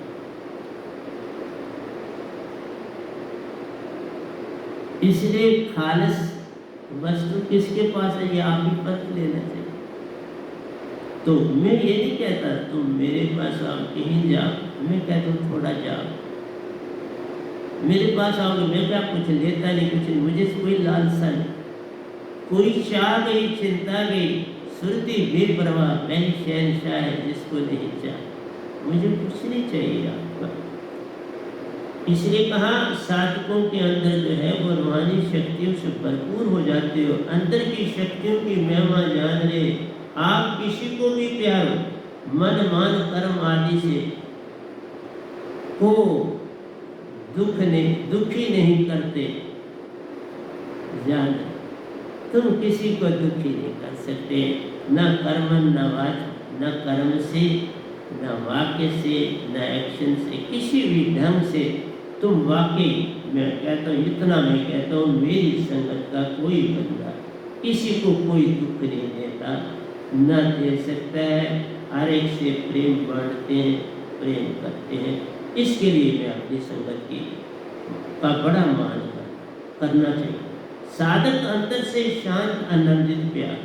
इसलिए खालिस वस्तु किसके पास है, ये आप ही पता लेना चाहिए। तो मैं ये नहीं कहता तुम मेरे पास आओ कहीं जाओ, मैं कहता हूँ थोड़ा जाओ। मेरे पास आओगे, मैं क्या कुछ लेता नहीं, कुछ नहीं, मुझे कोई लालसा नहीं, कोई चाह गई, चिंता गई, सुरती बेपरवाह, मैं ही शहनशाह है जिसको नहीं चाह, मुझे कुछ नहीं चाहिए आपका। इसलिए कहा साधकों के अंदर जो है वो रूहानी शक्तियों से भरपूर हो जाते हो, अंदर की शक्तियों की महिमा जान रहे। आप किसी को भी प्यार हो, मन मान कर्म आदि से को दुखी नहीं करते, जान तुम किसी को दुखी नहीं कर सकते, न कर्मन न वाच, न कर्म से, न वाक्य से, न एक्शन से, किसी भी ढंग से तुम वाकई, मैं कहता हूँ इतना, मैं कहता हूँ मेरी संगत का कोई बंदा किसी को कोई दुख नहीं देता, न दे सकता है। हर एक से प्रेम बांटते हैं, प्रेम करते हैं। इसके लिए मैं अपनी संगत की का बड़ा मान करना चाहिए। साधक अंतर से शांत आनंदित प्यार।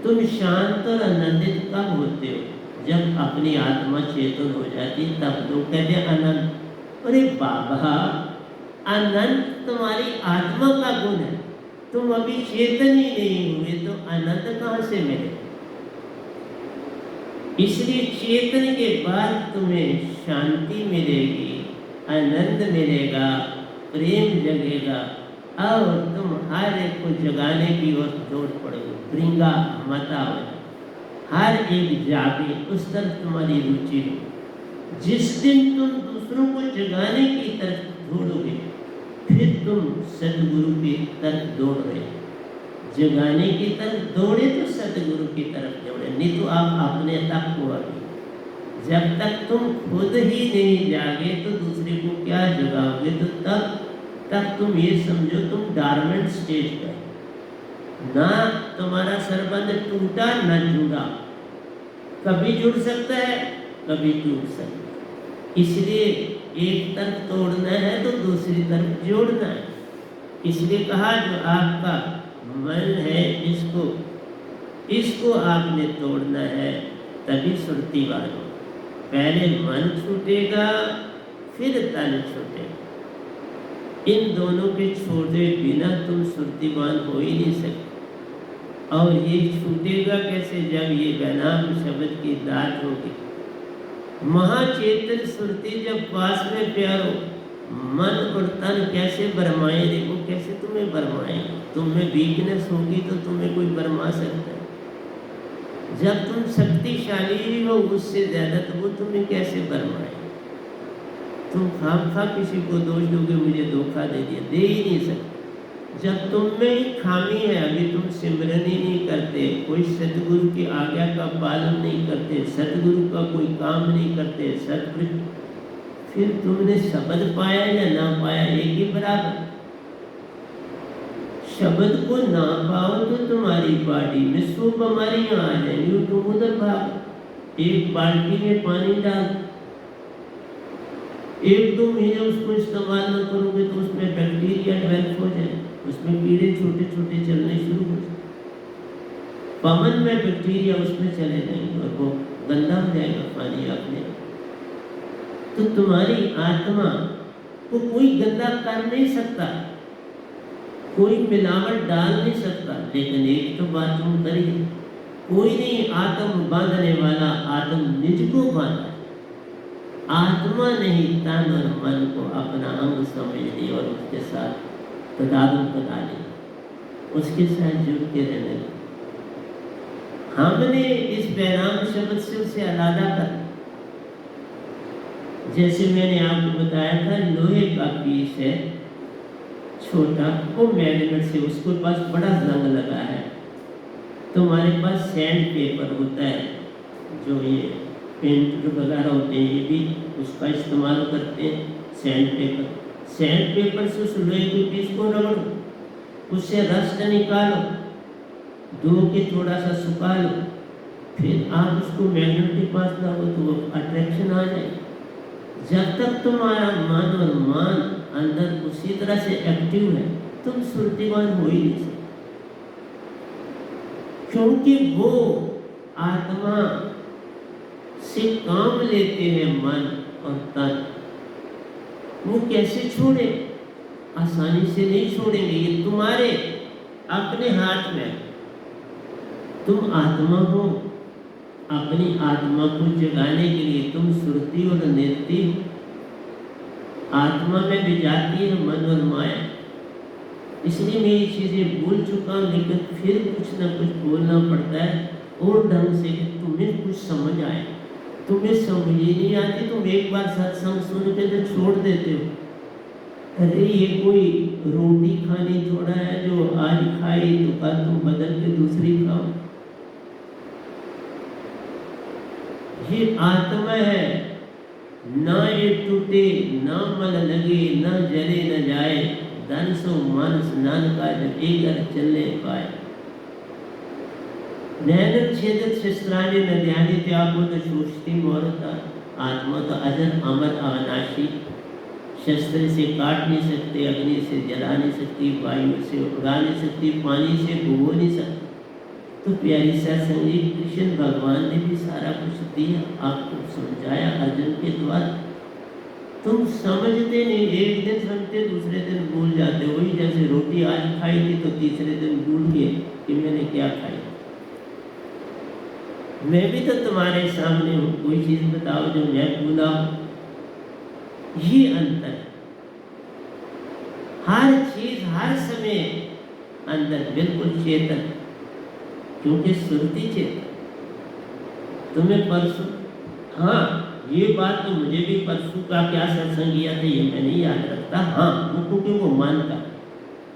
तुम शांत और आनंदित कब होते हो, जब अपनी आत्मा चेतन हो जाती, तब लोग कहते हैं आनंद। अरे बाबा, आनंद तुम्हारी आत्मा का गुण है, तुम अभी चेतन ही नहीं हुए तो आनंद कहाँ से मिले। इसलिए चेतन के बाद तुम्हें शांति मिलेगी, आनंद मिलेगा, प्रेम जगेगा, और तुम हर एक को जगाने की ओर दौड़ पड़ोगे, प्रिंगा मता हो, हर एक जागे, उस तरफ तुम्हारी रुचि हो। जिस दिन तुम दूसरों को जगाने की तरफ दौड़ोगे, फिर तुम सतगुरु की तरफ दौड़ रहे। जगाने की तरफ दौड़े तो सतगुरु की तरफ दौड़े, नहीं तो आप अपने तक हुआ। जब तक तुम खुद ही नहीं जागे तो दूसरे को क्या जगाओगे। तो तब तक तुम ये समझो तुम डॉर्मेंट स्टेज पर, ना तुम्हारा संबंध टूटा न जुड़ा, कभी जुड़ सकता है, कभी टूट सकता है। इसलिए एक तरफ तोड़ना है तो दूसरी तरफ जोड़ना है। इसलिए कहा जो आपका मन है, इसको आपने तोड़ना है, तभी सुरतीवान हो। पहले मन छूटेगा, फिर तन छूटेगा। इन दोनों के छोड़े बिना तुम सुरतीवान हो ही नहीं सकते। और ये छूटेगा कैसे? जब ये वैनाम शब्द की दात होगी। महाचेतन सुरती जब पास में प्यारो, मन और तन कैसे बरमाए रे? वो कैसे तुम्हें बरमाएंगे? तुम में वीकनेस होगी तो तुम्हें कोई बरमा सकता है। जब तुम शक्तिशाली भी हो उससे ज्यादा, तो वो तुम्हें कैसे बरमाएंगे? तुम खामखा किसी को दोष दोगे, मुझे धोखा दे दिया, दे ही नहीं सकते। जब तुम में ही खामी है, अभी तुम सिमरन ही नहीं करते, कोई सतगुरु की आज्ञा का पालन नहीं करते, सतगुरु का कोई काम नहीं करते, सतगुरु, फिर तुमने शब्द पाया या ना पाया, एक ही बराबर। शब्द को ना पाओ तो तुम्हारी बॉडी में 100 बीमारियां आ जाएंगी, तुम उधर भाग। एक बाल्टी में पानी डाल, 1-2 महीने उसको इस्तेमाल न करोगे तो उसमें बैक्टीरिया डेवलप हो जाए, उसमें कीड़े छोटे छोटे चलने शुरू हो जाए, पवन में बैक्टीरिया उसमें चले जाएंगे और वो गंदा हो जाएगा पानी अपने। तो तुम्हारी आत्मा को कोई गंदा कर नहीं सकता, कोई मिलावट डाल नहीं सकता, लेकिन एक तो बात तुम करिए, कोई नहीं आत्म बांधने वाला, आत्म निज को बांधा। आत्मा नहीं तन और मन को अपना अंग समझ ली और उसके साथ तदादुम बना ली, उसके साथ जुड़ के रहने लगे। हमने इस बैराम शब्द से उसे अलग कर, जैसे मैंने आपको बताया था, लोहे का पीस है छोटा, वो मैग्नेट से उसके पास बड़ा जंग लगा है। तुम्हारे पास सैंड पेपर होता है, जो ये पेंट वगैरह होते हैं, ये भी उसका इस्तेमाल करते हैं, सैंड पेपर। सैंड पेपर से उस लोहे के पीस को रगड़ो, उससे रस्ट निकालो, धो के थोड़ा सा सुखा लो, फिर आप उसको मैग्नेट के पास लाओ तो वो अट्रैक्शन आ जाए। जब तक तुम्हारा मन और मान अंदर उसी तरह से एक्टिव है, तुम सुरतिवान हो ही नहीं सकते, क्योंकि वो आत्मा से काम लेते हैं मन और तन। वो कैसे छोड़े? आसानी से नहीं छोड़ेंगे, ये तुम्हारे अपने हाथ में। तुम आत्मा हो, अपनी आत्मा को जगाने के लिए तुम सुरती और निर्ती हो। आत्मा में भी जाती है मन और माया, इसलिए मैं ये चीजें भूल चुका हूँ, लेकिन फिर कुछ ना कुछ बोलना पड़ता है और ढंग से कि तुम्हें कुछ समझ आए। तुम्हें समझ ही नहीं आती, तुम एक बार सत्संग सुन के तो छोड़ देते हो। अरे ये कोई रोटी खानी थोड़ा है जो आज खाई तो कल तुम बदल के दूसरी खाओ। ये आत्मा है, ना ये टूटे, ना मल लगे, ना जले न जाए, धन सो मानस नानका जब एक चलने पाए। नैन छेदत शस्त्राणी न ध्यानी त्यागो न शोषती मोरता। आत्मा तो अजर अमर अविनाशी, शस्त्र से काट नहीं सकते, अग्नि से जला नहीं सकती, वायु से उड़ा नहीं सकती, पानी से भुगो नहीं सकती। तो प्यारी सत्संग जी, कृष्ण भगवान ने भी सारा कुछ दिया, आपको समझाया अर्जुन के द्वारा। तुम समझते नहीं, एक दिन समझते दूसरे दिन भूल जाते। वही जैसे रोटी आज खाई थी तो तीसरे दिन भूल गए कि मैंने क्या खाई। मैं भी तो तुम्हारे सामने हूँ, कोई चीज बताओ जो मैं भूला हूँ। ये अंतर है, हर चीज हर समय अंदर बिल्कुल चेतन, क्योंकि सुरती चेतन। तुम्हें परसों, हाँ ये बात तो मुझे भी परसों का क्या सत्संग किया था ये मैं नहीं याद रखता। हाँ वो क्योंकि वो मानता,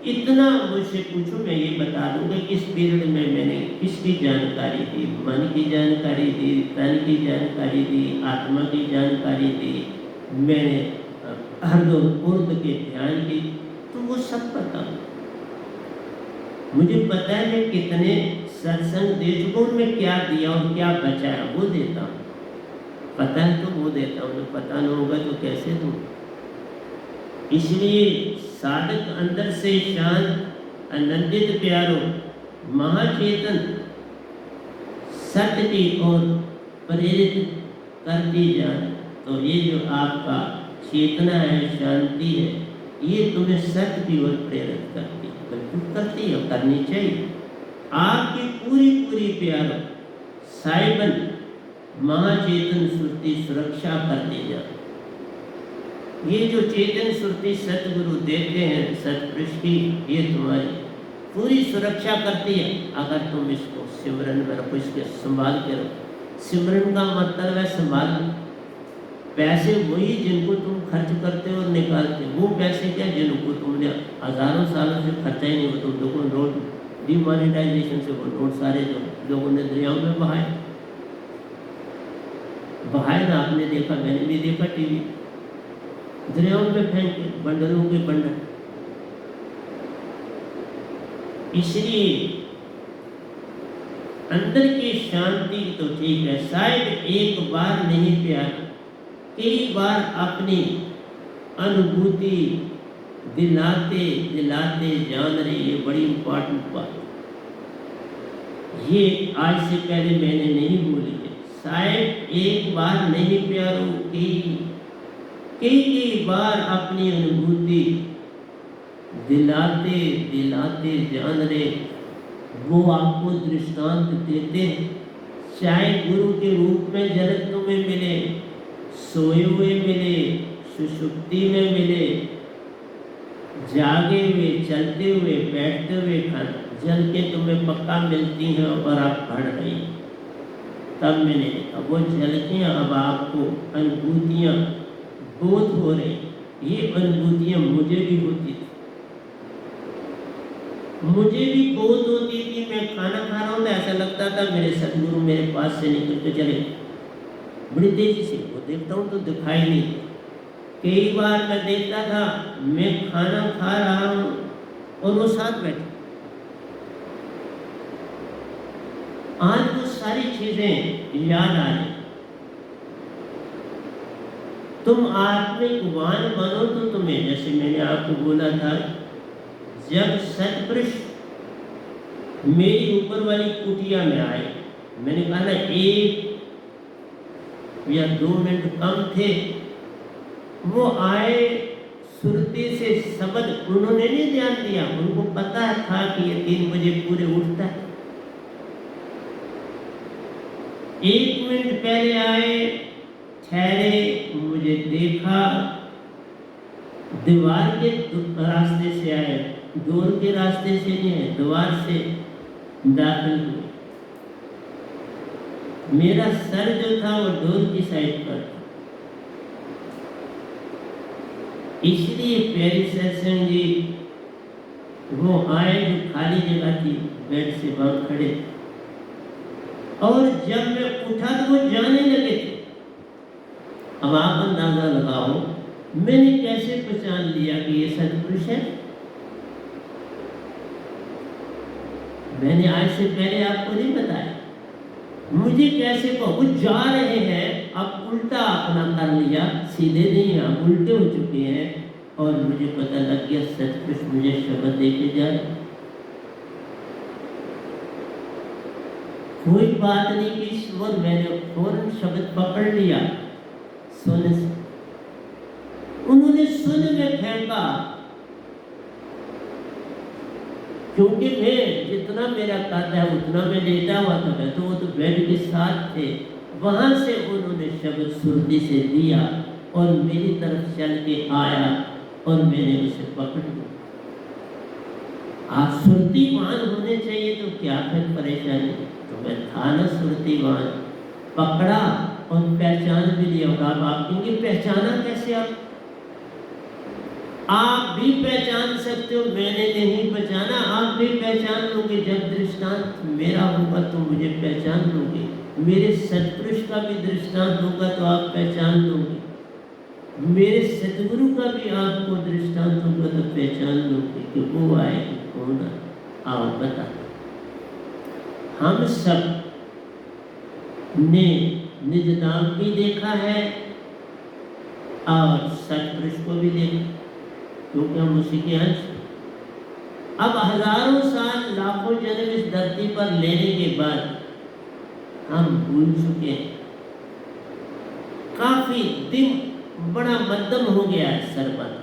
इतना मुझसे पूछो मैं ये बता दूंगा कि इस पीरियड में मैंने किसकी जानकारी दी, मन की जानकारी दी, तन की जानकारी दी, आत्मा की जानकारी दी, मैंने हरदम के ध्यान की, तो वो सब पता। मुझे पता है मैं कितने सत्संग दे चुका हूँ, मैं क्या दिया और क्या बचा है वो देता हूँ। पता है तो वो देता हूँ, पता नहीं होगा तो कैसे दूँ। इसलिए साधक अंदर से शांत आनंदित प्यारो महाचेतन सत्य की ओर प्रेरित करती जाए। तो ये जो आपका चेतना है, शांति है, ये तुम्हें सत्य की ओर प्रेरित करती है, बिल्कुल करती है, करनी चाहिए। आपकी पूरी पूरी प्यारो साइबन महाचेतन सुरती सुरक्षा करती जा। ये जो चेतन सुरती सतगुरु देते हैं सतपुरुष की, ये तुम्हारी पूरी सुरक्षा करती है अगर तुम इसको सिमरन में रखो, इसके संभाल के रखो। सिमरन का मतलब है संभाल। पैसे वही जिनको तुम खर्च करते हो और निकालते हो, वो पैसे क्या जिनको तुमने हजारों सालों से खर्चा ही नहीं हो। तुम देखो नोट डिमोनेटाइजेशन से वो नोट सारे जो लोगों ने दरियाओं में बहाए ना, आपने देखा, मैंने भी देखा टीवी, दरियाओं में फेंके बंडलों के बंडल। इसलिए अंदर की शांति तो ठीक है, शायद एक बार नहीं प्यार, कई बार अपनी अनुभूति दिलाते दिलाते जान रहे। ये बड़ी इंपॉर्टेंट बात, ये आज से पहले मैंने नहीं बोली है। शायद एक बार नहीं प्यारो, कई बार अपनी अनुभूति दिलाते दिलाते जान रहे। वो आपको दृष्टांत देते हैं, चाहे गुरु के रूप में झलक तुम्हें मिले, सोए हुए मिले, सुषुप्ति में मिले, जागे हुए, चलते हुए, बैठते हुए, जल के तुम्हें पक्का मिलती हैं और आप पढ़ रही। तब मैंने देखा वो झलकियाँ अब आपको अनुभूतियाँ बोध हो रही। ये अनुभूतियाँ मुझे भी होती थी, मुझे भी बोध होती थी। मैं खाना खा रहा हूँ तो ऐसा लगता था मेरे सतगुरु मेरे पास से निकल के चले, बड़ी तेजी से वो देखता हूँ तो दिखाई नहीं। कई बार मैं देखता था मैं खाना खा रहा हूँ और वो साथ बैठे। आज वो सारी चीजें याद आ रही। तुम आत्मिक वान बनो तो तुम्हें, जैसे मैंने आपको बोला था, जब सतपुरुष मेरी ऊपर वाली कुटिया में आए, मैंने कहा ना 1 या 2 मिनट कम थे, वो आए सुरती से शब्द उन्होंने नहीं ध्यान दिया, उनको पता था कि ये 3 बजे पूरे उठता है। 1 मिनट पहले आए, ठहरे, मुझे देखा, दीवार के रास्ते से आए, डोर के रास्ते से नहीं है, द्वार से दाखिल हुए। मेरा सर जो था वो डोर की साइड पर था। इसलिए प्यारी सत्संग जी वो आए, जो खाली जगह थी, बेड से बाहर खड़े, और जब मैं उठा तो वो जाने लगे थे। अब आप अंदाजा लगाओ मैंने कैसे पहचान लिया कि ये सतपुरुष है। मैंने आज से पहले आपको नहीं बताया, मुझे कैसे को वो जा रहे हैं, अब उल्टा अपना कर लिया, सीधे नहीं, आप उल्टे हो चुके हैं, और मुझे पता लग गया सतपुरुष मुझे शब्द देके जा रहे। कोई बात नहीं कि और मैंने फौरन शब्द पकड़ लिया, सुन से उन्होंने सुन में फेंका, क्योंकि मैं जितना मेरा कद है उतना मैं लेटा हुआ था, मैं तो वो तो बेड के साथ थे। वहां से उन्होंने शब्द सुरती से दिया और मेरी तरफ चल के आया और मैंने उसे पकड़ लिया। आप सुरतीवान होने चाहिए तो क्या फिर परेशानी, तो मैं था ना सुरतीवान, पकड़ा और पहचान भी लिया। और आप कहेंगे पहचाना कैसे? आप भी पहचान सकते हो, मैंने नहीं पहचाना, आप भी पहचान लोगे। जब दृष्टांत मेरा होगा तो मुझे पहचान लोगे, मेरे सतपुरुष का भी दृष्टांत होगा तो आप पहचान लोगे, मेरे सतगुरु का भी आपको दृष्टांत होगा तो पहचान लोगे कि वो आए कौन है। आओ बता, हम सब ने निज नाम भी देखा है और सतपुरुष को भी देखा, क्योंकि हम उसी के अंश। अब हजारों साल लाखों जन्म इस धरती पर लेने के बाद हम भूल चुके हैं। काफी दिन बड़ा मध्यम हो गया है सरबत,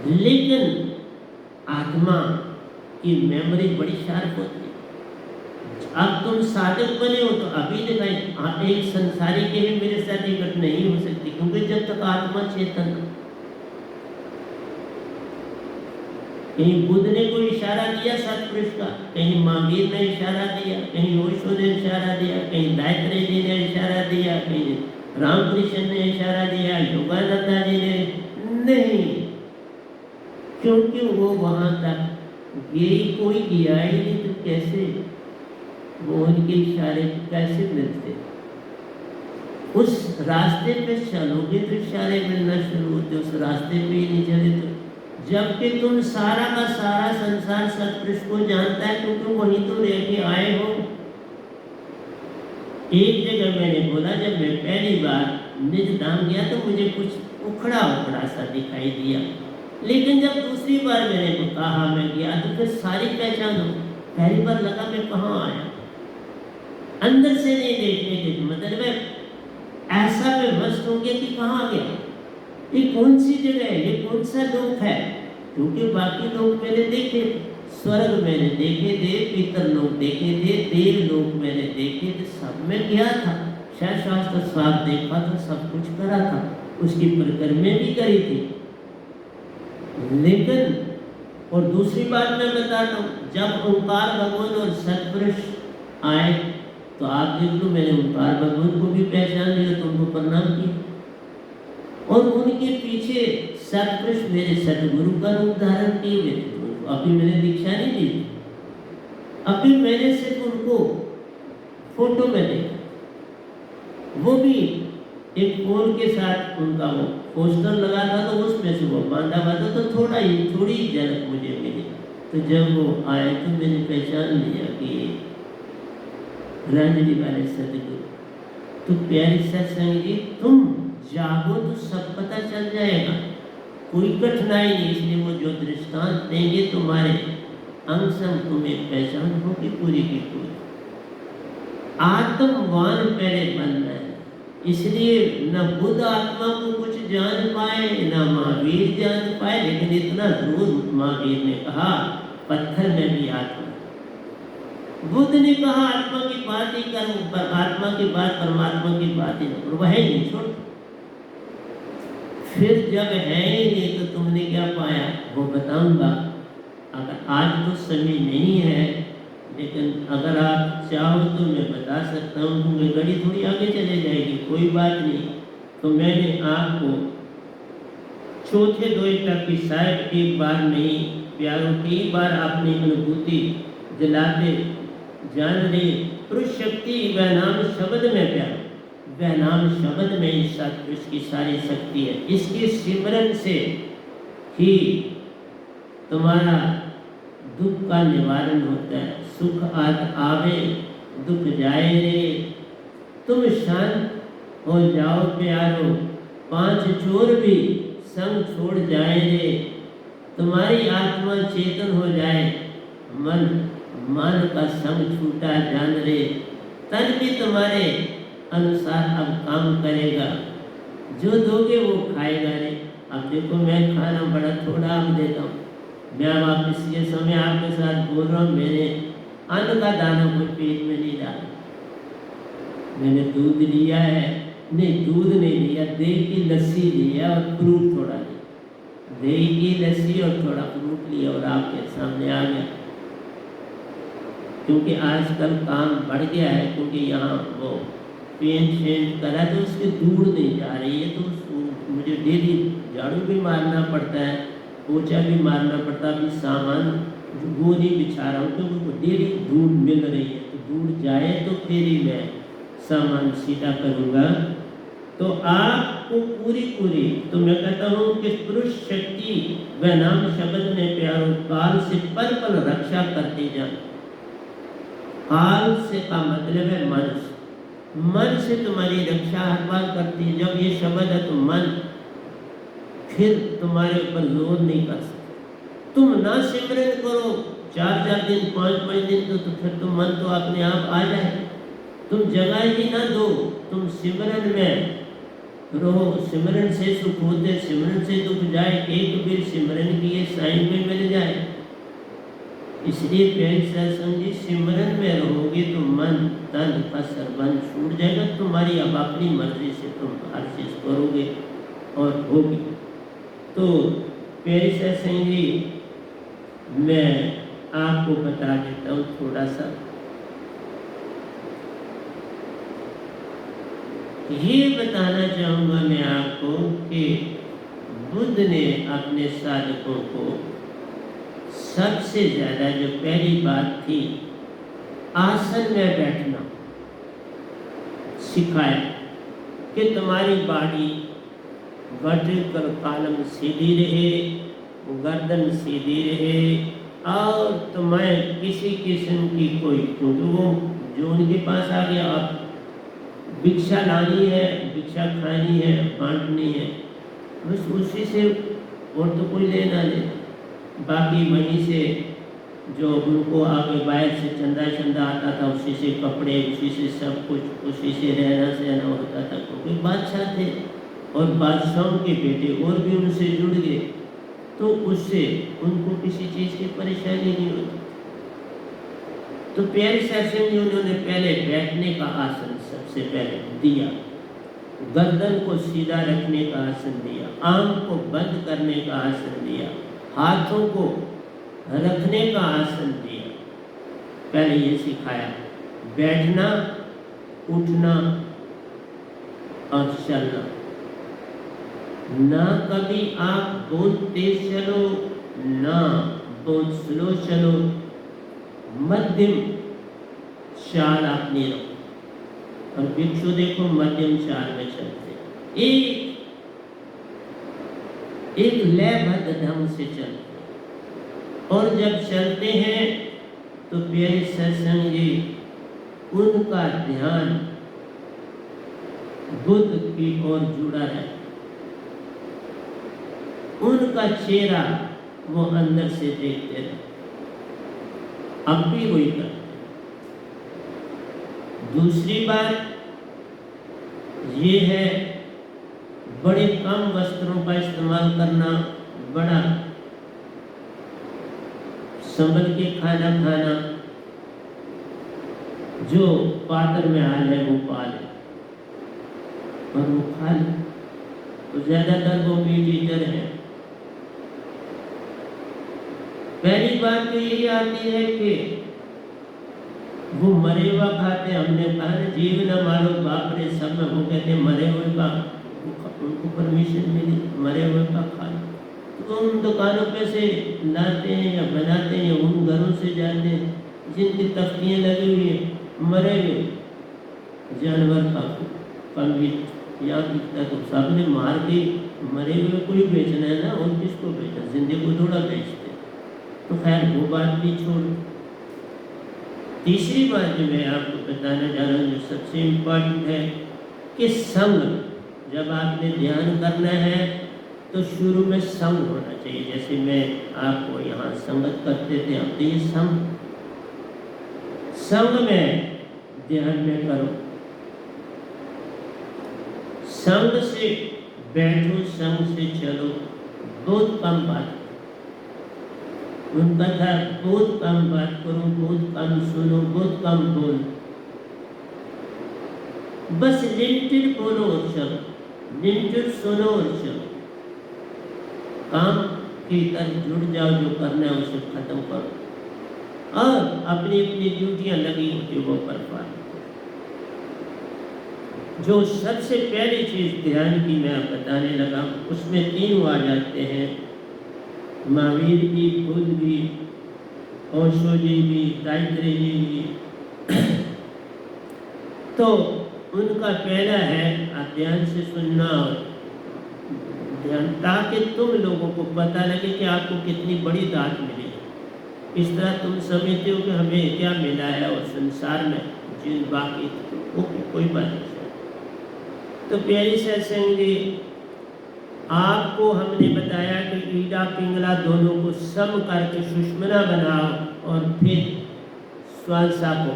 लेकिन आत्मा कि मेमोरी बड़ी शार्प होती है। अब तुम साधक बने हो तो अभी दिखाई, एक संसारी के भी मेरे साथ ये घटना नहीं हो सकती, क्योंकि जब तक आत्मा चेतन। कहीं बुद्ध ने कोई इशारा दिया सतपुरुष का, कहीं महावीर ने इशारा दिया, कहीं ओशो ने इशारा दिया, कहीं गायत्री जी ने इशारा दिया, कहीं रामकृष्ण ने इशारा दिया, योगानंदा जी ने नहीं, क्योंकि वो वहां तक ये कोई गया ही नहीं, तो कैसे वो उनके इशारे कैसे मिलते? उस रास्ते पे चलोगे तो इशारे मिलना शुरू होते, उस रास्ते पे ही नहीं चले तो। जबकि तुम सारा का सारा संसार सतपुरुष को जानता है, क्योंकि वहीं तो रह के आए हो। एक जगह मैंने बोला, जब मैं पहली बार निज धाम गया तो मुझे कुछ उखड़ा उखड़ा सा दिखाई दिया, लेकिन जब दूसरी बार मैंने कहा मैं गया तो फिर सारी पहचान हो। पहली बार लगा मैं कहाँ आया, अंदर से नहीं देखने के मतलब मैं ऐसा मैं मस्त हो गया कि कहाँ आ गया, ये कौन सी जगह है, ये कौन सा लोक है। क्योंकि बाकी लोग मैंने देखे, स्वर्ग मैंने देखे थे, पितर लोग देखे थे, देव लोग मैंने देखे थे, सब में गया था, शास्त्र स्वाद देखा था, सब कुछ करा था, उसकी परिक्रमा भी करी थी। लेकिन और दूसरी बात मैं बताता हूँ, जब ओंकार भगवान और सतपुरुष आए तो आप देख लो, मैंने ओंकार भगवान को भी पहचान लिया, तो उनको प्रणाम किया, और उनके पीछे सतपुरुष मेरे सतगुरु का रूप धारण किए हुए थे। अभी मैंने दीक्षा नहीं दी, अभी मैंने सिर्फ उनको फोटो में देखा, वो भी एक फोन के साथ उनका वो पोस्टर लगा था, तो उसमें से वो बांधा हुआ था, तो थोड़ी झलक मुझे मिली। तो जब वो आए तो मैंने पहचान लिया कि रंजनी वाले सतगुरु। तो प्यारी सत्संग जी, तुम जागो तो सब पता चल जाएगा, कोई कठिनाई नहीं। इसलिए वो जो दृष्टांत देंगे तुम्हारे अंग संग तुम्हें पहचान होगी पूरी की पूरी। आत्मवान पहले बनना है, इसलिए न बुद्ध आत्मा को कुछ जान पाए, न महावीर जान पाए, लेकिन इतना जरूर महावीर ने कहा पत्थर में भी आत्मा। बुद्ध ने कहा आत्मा की बात ही कर, पर आत्मा की बात परमात्मा की बात ही न, वह ही नहीं छोड़। फिर जब है ही नहीं तो तुमने क्या पाया वो बताऊंगा। अगर आज तो समय नहीं है, लेकिन अगर आप चाहो तो मैं बता सकता हूँ, क्योंकि घड़ी थोड़ी आगे चले जाएगी, कोई बात नहीं। तो मैंने आपको चौथे द्वय तक की शायद एक बार नहीं, प्यारों कई बार अपनी अनुभूति जलाते जान रहे। पुरुष शक्ति वह नाम शब्द में प्यार, वह नाम शब्द में ही सतपुरुष की सारी शक्ति है। इसके सिमरन से ही तुम्हारा दुख का निवारण होता है। सुख आवे दुख जाए रे, तुम शांत हो जाओ प्यारो, पांच चोर भी संग छोड़ जाए रे। तुम्हारी आत्मा चेतन हो जाए, मन का संग छूटा जान रे। तन भी तुम्हारे अनुसार अब काम करेगा, जो दोगे वो खाएगा रे। अब देखो मैं खाना बड़ा थोड़ा अब देता हूँ, मैं अब आप इसके समय आपके साथ बोल रहा हूँ, मैंने अन्न का दाना कोई पेट में नहीं डाला, मैंने दूध लिया है, नहीं दूध नहीं लिया, दही की लस्सी लिया और फ्रूट थोड़ा लिया, दही की लस्सी और थोड़ा फ्रूट लिया और आपके सामने आ गया। क्योंकि आजकल काम बढ़ गया है, क्योंकि यहाँ वो पेंट करा तो उसकी धूड़ नहीं जा रही है, तो मुझे डेली झाड़ू भी मारना पड़ता है, पोछा भी मारना पड़ता है। अभी सामान वो नहीं बिछा रहा हूँ क्योंकि डेली धूड़ मिल रही है, तो धूड़ जाए तो फिर ही मैं सामान सीधा करूँगा। तो आपको पूरी तो मैं कहता हूँ कि पुरुष शक्ति वह नाम शब्द में प्यारो, काल से पल पल रक्षा करते जाए। काल से का मतलब है मन से, मन से तुम्हारी रक्षा हर बार करती है। जब ये शब्द है तो मन फिर तुम्हारे ऊपर जोर नहीं कर सकते। तुम ना सिमरन करो 4-4 दिन 5-5 दिन तो फिर तुम मन तो अपने आप आ जाए। तुम जगह ही ना दो, तुम सिमरन में रहो। सिमरन से सुख होते, सिमरन से दुख जाए। एक भी सिमरन किए साईं में मिल जाए। इसलिए प्यारे सत्संग जी, सिमरन में रहोगे तो मन तन का सरबंध छूट जाएगा। तुम्हारी अब अपनी मर्जी से तुम हर चीज करोगे और होगी। तो प्यारे सत्संग जी, मैं आपको बता देता हूँ थोड़ा सा। ये बताना चाहूँगा मैं आपको कि बुद्ध ने अपने साधकों को सबसे ज़्यादा जो पहली बात थी, आसन में बैठना सिखाया कि तुम्हारी बॉडी वर्टिकल कॉलम सीधी रहे, गर्दन सीधी रहे और तुम्हें किसी किस्म की कोई, क्योंकि वो जो उनके पास आ गया, आप भिक्षा लानी है, भिक्षा खानी है, बांटनी है, बस उसी से, और तो कोई लेना नहीं। बाकी वहीं से जो उनको आगे बाहर से चंदा आता था, उसी से कपड़े, उसी से सब कुछ, उसी से रहना सहना होता था। क्योंकि बादशाह थे और बादशाहों के बेटे और भी उनसे जुड़ गए, तो उससे उनको किसी चीज़ की परेशानी नहीं होती। तो प्यारे सत्संग जी, उन्होंने पहले बैठने का आसन सबसे पहले दिया, गर्दन को सीधा रखने का आसन दिया, आंख को बंद करने का आसन दिया, हाथों को रखने का आसन दिया। पहले ये सिखाया, बैठना, उठना और चलना। ना कभी आप बहुत तेज चलो, ना बहुत स्लो चलो, मध्यम चाल अपनी रखो। और भिक्षु देखो मध्यम चाल में चलते, एक लयबद्ध ढंग से चलते। और जब चलते हैं तो प्यारे सत्संग जी, उनका ध्यान बुद्ध की ओर जुड़ा रहे, उनका चेहरा वो अंदर से देखते रहे। अब भी वही करते। दूसरी बात ये है, बड़े कम वस्त्रों का इस्तेमाल करना, बड़ा संभल के खाना खाना, जो पात्र में हाल है वो पा ले और वो खा ले। तो ज्यादातर वो मीट ईटर है। पहली बात तो यही आती है कि वो मरे हुआ खाते। हमने कहा ना, जीव न मारो बाप रे, सब में वो कहते मरे हुए का, उनको परमिशन मिली, मरे हुए का खा। तो उन दुकानों पे से लाते हैं या बनाते हैं, उन घरों से जाते हैं जिनकी तख्तियाँ लगी हुई है, मरे हुए जानवर का मीट या बिकता। तो सबने मार के मरे हुए को ही बेचना है ना, और किसको बेचना, जिंदगी को थोड़ा बेचते। तो खैर वो बात भी छोड़। तीसरी बात जो मैं आपको बताना चाह रहा हूँ, जो सबसे इम्पोर्टेंट है, कि संग, जब आपने ध्यान करना है तो शुरू में संग होना चाहिए। जैसे मैं आपको यहाँ संगत करते थे, अब तो ये संग में ध्यान में करो, संग से बैठो, संग से चलो। बहुत कम बात, उनका था बहुत कम बात करो, बहुत कम सुनो, बहुत कम बोलो, बस लिमिटेड बोलो और चलो, लिमिटेड सुनो और चलो। काम की तरफ जुड़ जाओ, जो करना है उसे खत्म करो और अपनी अपनी ड्यूटियां लगी होती वो कर पाए। जो सबसे पहली चीज ध्यान की मैं बताने लगा, उसमें 3 आ जाते हैं, महावीर की, बुद्ध भी, ओशो जी भी, गायत्री जी भी। तो उनका पहला है ध्यान से सुनना और ध्यान, ताकि तुम लोगों को पता लगे कि आपको कितनी बड़ी दात मिली है। इस तरह तुम समझते हो कि हमें क्या मिला है और संसार में जिन बाकी वो कोई बात नहीं। तो प्यारी सत्संग जी, आपको हमने बताया कि ईड़ा पिंगला दोनों को सम करके सुषमना बनाओ और फिर श्वासा को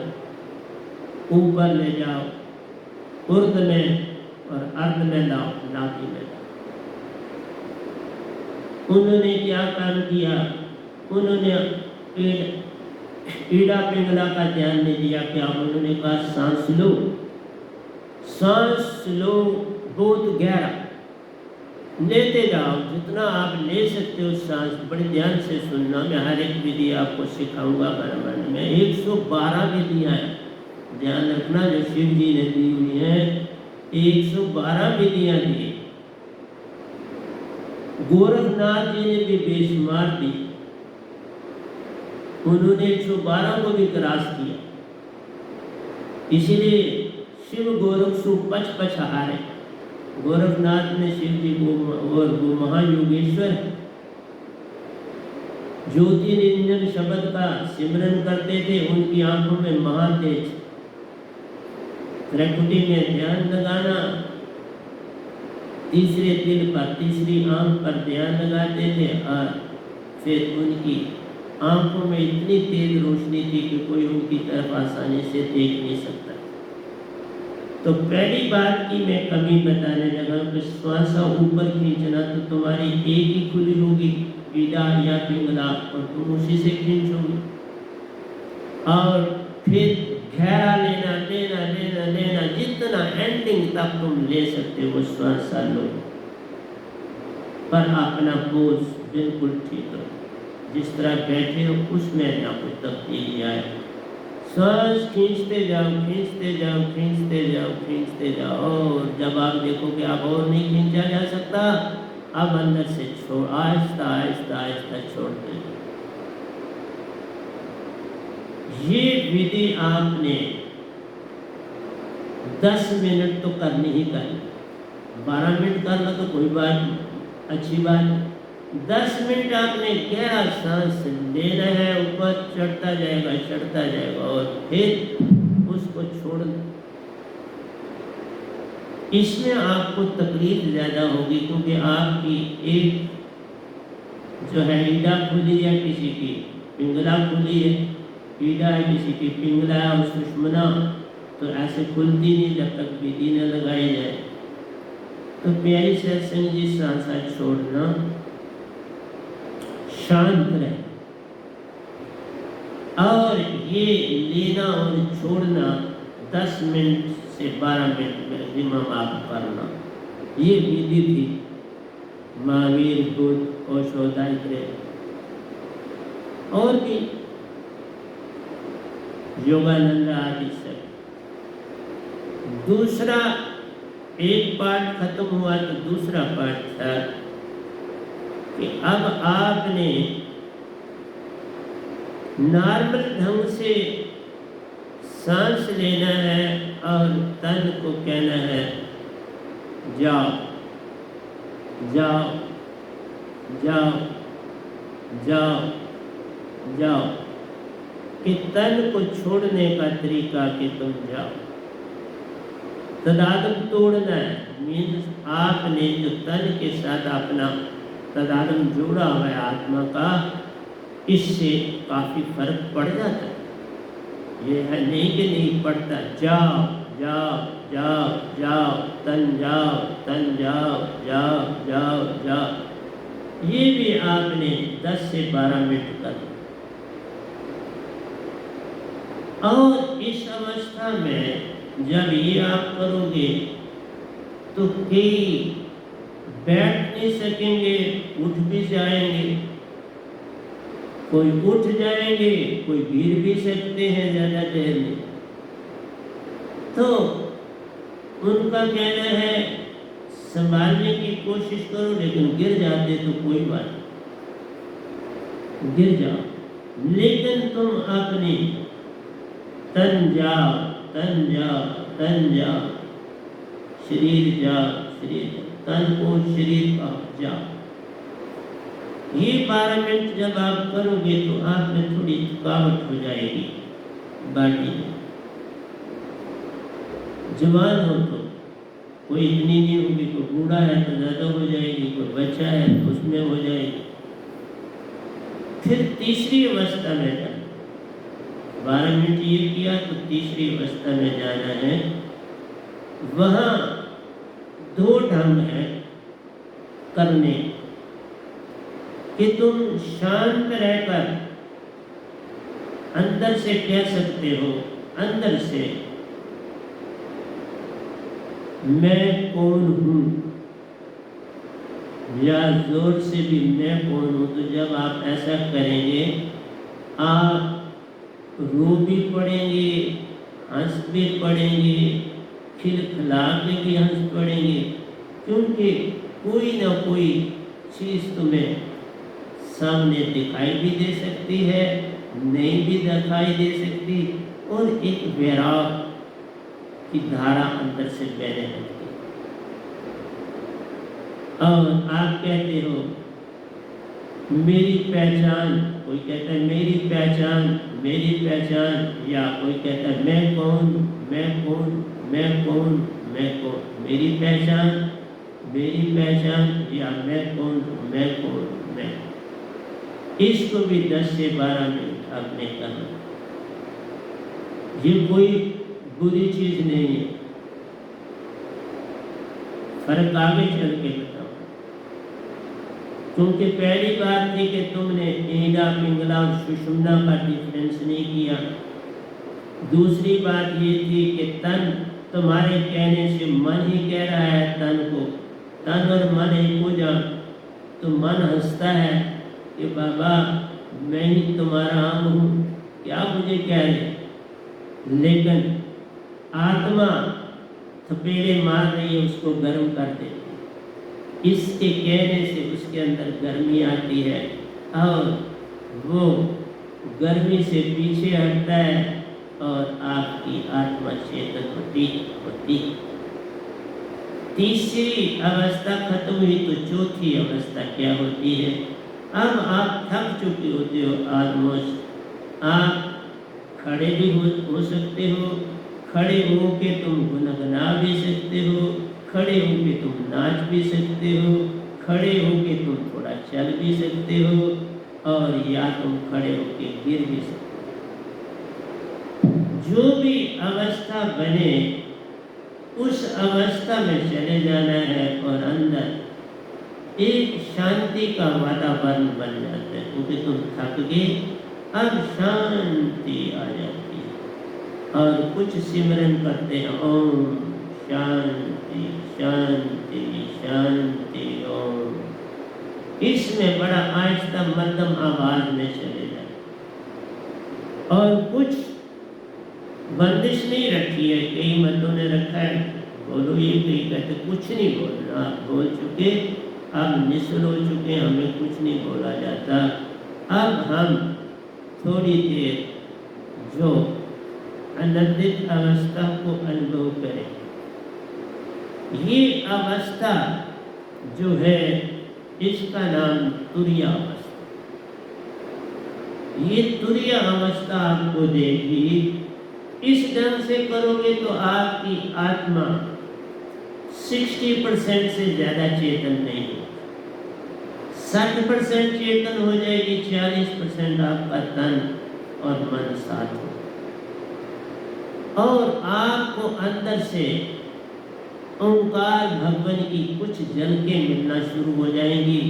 ऊपर ले जाओ, उर्द में और अर्ध में लाओ, नाभि में लाओ। उन्होंने क्या काम किया, उन्होंने पेट ईड़ा पिंगला का ध्यान नहीं दिया कि आप उन्होंने कहा सांस लो बहुत गहरा लेते जाओ, जितना आप ले सकते हो सांस। बड़े ध्यान से सुनना, मैं हर एक विधि आपको सिखाऊंगा ब्रह्मांड में 112 विधियाँ हैं, ध्यान रखना जो शिव जी ने दी हुई है। 112 विधियाँ दी। गोरखनाथ जी ने भी बेशुमार दी, उन्होंने 112 को भी क्रॉस किया। इसीलिए शिव गोरख सु पच पच हारे। गोरखनाथ ने शिव जी को और वो महायोगेश्वर ज्योति निरंजन शब्द का सिमरन करते थे, उनकी आंखों में महातेज। त्रिकुटी में ध्यान लगाना, तीसरे दिल पर तीसरी आंख पर ध्यान लगाते थे और फिर उनकी आंखों में इतनी तेज रोशनी थी कि कोई उनकी तरफ आसानी से देख नहीं सकता। तो पहली बात की मैं कमी बताने लगा कि श्वास ऊपर खींचना, तो तुम्हारी एक ही खुली होगी ईड़ा या पिंगला और तुम उसी से खींचोगे। और फिर गहरा लेना लेना लेना लेना, जितना एंडिंग तक तुम ले सकते हो श्वास लो, पर अपना पोज बिल्कुल ठीक रहो, जिस तरह बैठे हो उसमें ना कोई तब्दीली आए। सांस खींचते जाओ खींचते जाओ खींचते जाओ खींचते जाओ, और जब आप देखो कि आप और नहीं खींचा जा सकता, अब अंदर से छोड़, आहिस्ता आहिस्ता आहिस्ता छोड़ते जाओ। ये विधि आपने 10 मिनट तो करनी ही करनी, 12 मिनट करना तो कोई बात अच्छी बात। 10 मिनट आपने गहरा सांस लेना है, ऊपर चढ़ता जाएगा और फिर उसको छोड़ना। इसमें आपको तकलीफ ज़्यादा होगी, क्योंकि आपकी एक जो है ईड़ा खुली है, किसी की पिंगला खुली है। ईड़ा है, किसी की पिंगला है और सुषमना तो ऐसे खुलती नहीं जब तक विधि न लगाई जाए। तो प्यारी सत्संग जी सांसा छोड़ना, शांत रहे, और ये लेना और छोड़ना 10 मिनट से 12 मिनट में मिनिमम आप करना। ये विधि थी महावीर बुद्ध औषधाय और भी योगानंद आदि सब। दूसरा एक पार्ट खत्म हुआ तो दूसरा पार्ट था कि अब आपने नॉर्मल ढंग से सांस लेना है और तन को कहना है जाओ जाओ जाओ जाओ जाओ, कि तन को छोड़ने का तरीका कि तुम जाओ। तदादम तोड़ना है, मीन्स आपने जो तन के साथ अपना तदादम जोड़ा हुआ है आत्मा का, इससे काफ़ी फर्क पड़ जाता है। ये है नहीं कि नहीं पड़ता। जाओ जाओ जाओ जाओ, तन जाओ तन जाओ जाओ जाओ जाओ। ये भी आपने 10 से 12 मिनट कर। और इस अवस्था में जब ये आप करोगे तो कई बैठ नहीं सकेंगे, उठ भी जाएंगे, कोई उठ जाएंगे, कोई गिर भी सकते हैं ज़्यादा देर में। तो उनका कहना है संभालने की कोशिश करो, लेकिन गिर जाते तो कोई बात नहीं, गिर जाओ, लेकिन तुम अपनी तन जाओ तन जाओ तन जाओ, शरीर जाओ शरीर, तन को शरीर का जाओ। ये 12 मिनट जब आप करोगे तो आप में थोड़ी थकावट हो जाएगी बॉडी में। जवान हो तो कोई इतनी नहीं होगी, कोई बूढ़ा है तो ज़्यादा हो जाएगी, कोई बच्चा है तो उसमें हो जाएगी। फिर तीसरी अवस्था में जाना, 12 मिनट ये किया तो तीसरी अवस्था में जाना है। वहाँ 2 ढंग है करने कि तुम शांत रहकर अंदर से कह सकते हो, अंदर से, मैं कौन हूँ, या जोर से भी मैं कौन हूँ। तो जब आप ऐसा करेंगे, आप रो भी पड़ेंगे, हंस भी पड़ेंगे, खिलखिला के भी हंस पड़ेंगे, क्योंकि कोई ना कोई चीज़ तुम्हें सामने दिखाई भी दे सकती है, नहीं भी दिखाई दे सकती, और एक वैराग की धारा अंदर से बहने लगती। और आप कहते हो मेरी पहचान, कोई कहता है मेरी पहचान, मेरी पहचान, या कोई कहता है मैं कौन, मैं कौन, मैं कौन, मैं कौन, मेरी पहचान, मेरी पहचान, या मैं कौन, मैं कौन, मैं। इसको भी 10 से 12 मिनट आपने करना। ये कोई बुरी चीज नहीं है, फर्क आगे चल के बताओ। क्योंकि पहली बात थी कि तुमने ईड़ा, पिंगला और सुषुम्ना का डिफरेंस नहीं किया। दूसरी बात ये थी कि तन तुम्हारे कहने से मन ही कह रहा है तन को, तन और मन एक हो जा, तो मन हंसता है कि बाबा मैं ही तुम्हारा अंग हूँ, क्या मुझे कह रहे। लेकिन आत्मा थपेड़े मार रही है, उसको गर्म कर देती है। इसके कहने से उसके अंदर गर्मी आती है और वो गर्मी से पीछे हटता है और आपकी आत्मा चेतन होती। तीसरी अवस्था खत्म हुई तो चौथी अवस्था क्या होती है। अब आप थक चुके होते हो ऑलमोस्ट, आप खड़े भी हो सकते हो, खड़े होके तुम गुनगुना भी सकते हो, खड़े होके तुम नाच भी सकते हो, खड़े होके तुम थोड़ा चल भी सकते हो, और या तुम खड़े होके गिर भी सकते हो। जो भी अवस्था बने उस अवस्था में चले जाना है और अंदर एक शांति का वातावरण बन जाता है, क्योंकि तुम थक गए, अब शांति आ जाती है। और कुछ सिमरन करते हैं, ओम शांति शांति शांति ओम। इसमें बड़ा आहिस्ता मध्यम आवाज में चले जाए, और कुछ बंदिश नहीं रखी है। कई मतों ने रखा है बोलो ये, कई कहते कुछ नहीं बोलना, आप बोल चुके, अब निश्चल हो चुके, हमें कुछ नहीं बोला जाता। अब हम थोड़ी देर जो आनंदित अवस्था को अनुभव करें। ये अवस्था जो है इसका नाम तुरीय अवस्था। ये तुरीय अवस्था आपको देगी। इस ढंग से करोगे तो आपकी आत्मा 60% से ज्यादा चेतन नहीं है, 60% चेतन हो जाएगी, 40% आपका तन और मन साथ हो, और आपको अंदर से ओंकार भगवान की कुछ झलकें मिलना शुरू हो जाएंगी।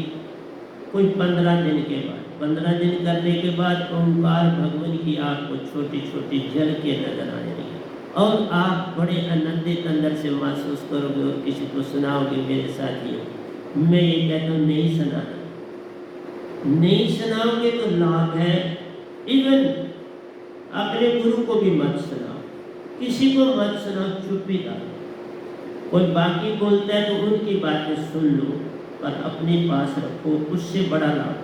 कोई 15 दिन के बाद, 15 दिन करने के बाद ओंकार भगवान की आपको छोटी छोटी झलकें नजर आएंगी, और आप बड़े आनंदित अंदर से महसूस करोगे और किसी को सुनाओगे। मेरे साथियों, मैं ये कहता हूँ नहीं सुनाना, नहीं सुनाओगे तो लाभ है। इवन अपने गुरु को भी मत सुनाओ, किसी को मत सुनाओ, चुप्पी डालो। कोई बाकी बोलता है तो उनकी बातें सुन लो, पर अपने पास रखो, उससे बड़ा लाभ।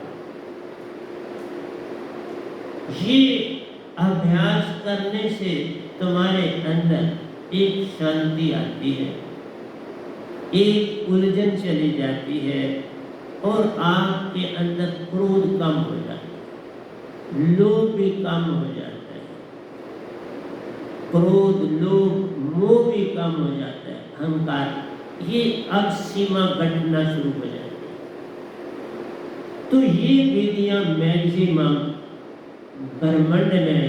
ये अभ्यास करने से तुम्हारे अंदर एक शांति आती है, एक उलझन चली जाती है, और आपके अंदर क्रोध कम हो जाता है, लोभ भी कम हो जाता है, क्रोध लोभ मोह भी कम हो जाता है, अहंकार ये अब सीमा घटना शुरू हो जाती है। तो ये विधियां मैक्सिमम ब्रह्मांड में,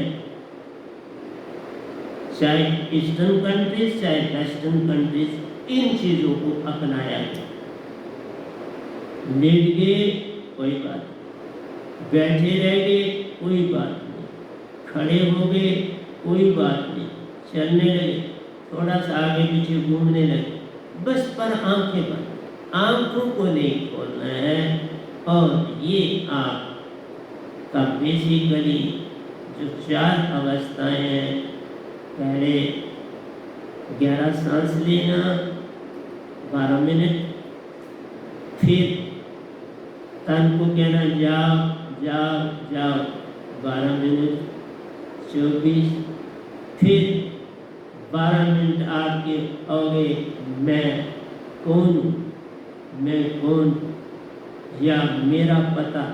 चाहे ईस्टर्न कंट्रीज चाहे वेस्टर्न कंट्रीज, इन चीजों को अपनाया गया। लेट गए कोई बात नहीं, बैठे रह गए कोई बात नहीं, खड़े हो गए, कोई बात नहीं, चलने लगे, थोड़ा सा आगे पीछे घूमने लगे, बस पर आंखें बंद, आंखों को नहीं खोलना है। और ये आपका बेसिकली जो 4 अवस्थाएं हैं, पहले गहरा सांस लेना 12 मिनट, फिर तन को कहना जाओ जाओ जाओ 12 मिनट 24, फिर 12 मिनट आपके होंगे मैं कौन हूँ, मैं कौन, या मेरा पता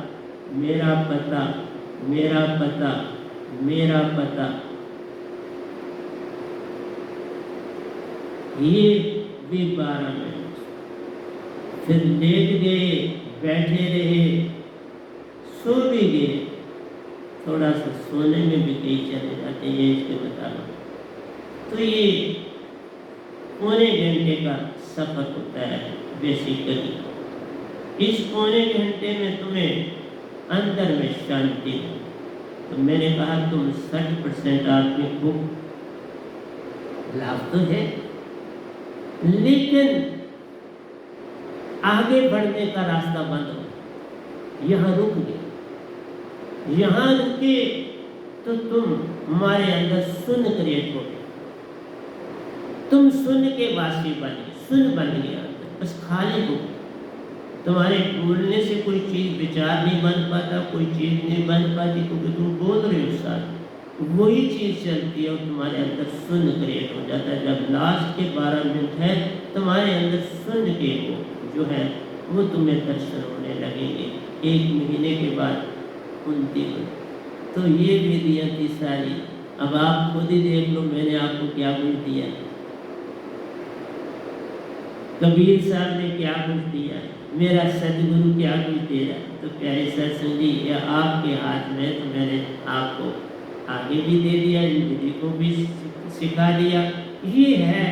मेरा पता मेरा पता मेरा पता। ये भी 12 मिनट, फिर लेट गए, बैठे रहे, सो भी गए, थोड़ा सा सोने में भी कई चले जाते हैं, ये इसके बता रहा हूँ। तो ये पौने घंटे का सफर होता है बेसिकली। इस पौने घंटे में तुम्हें अंदर में शांति है। तो मैंने कहा तुम 60% आदमी को लाभ तो है, लेकिन आगे बढ़ने का रास्ता बंद हो, यहाँ रुक गए, यहाँ रुके तो तुम हमारे अंदर सुन क्रिएट हो गए, तुम सुन के वासी बने, सुन बन गया, बस खाली हो। तुम्हारे बोलने से कोई चीज़ विचार नहीं बन पाता, कोई चीज़ नहीं बन पाती, क्योंकि तुम बोल रहे हो साथ वही चीज़ चलती है और तुम्हारे अंदर सुन क्रिएट हो जाता है। जब लास्ट के 12 मिनट है, तुम्हारे अंदर सुन के वो जो है वो तुम्हें दर्शन होने लगेंगे 1 महीने के बाद उन दिन। तो ये विधियाँ थी सारी। अब आप खुद ही देख लो मैंने आपको क्या कुछ दिया है, कबीर साहब ने क्या कुछ दिया है, मेरा सदगुरु क्या कुछ दे रहा है। तो प्यारे सत्संग जी, ये आपके हाथ में, तो मैंने आपको आगे भी दे दिया, विधि को भी सिखा दिया। ये है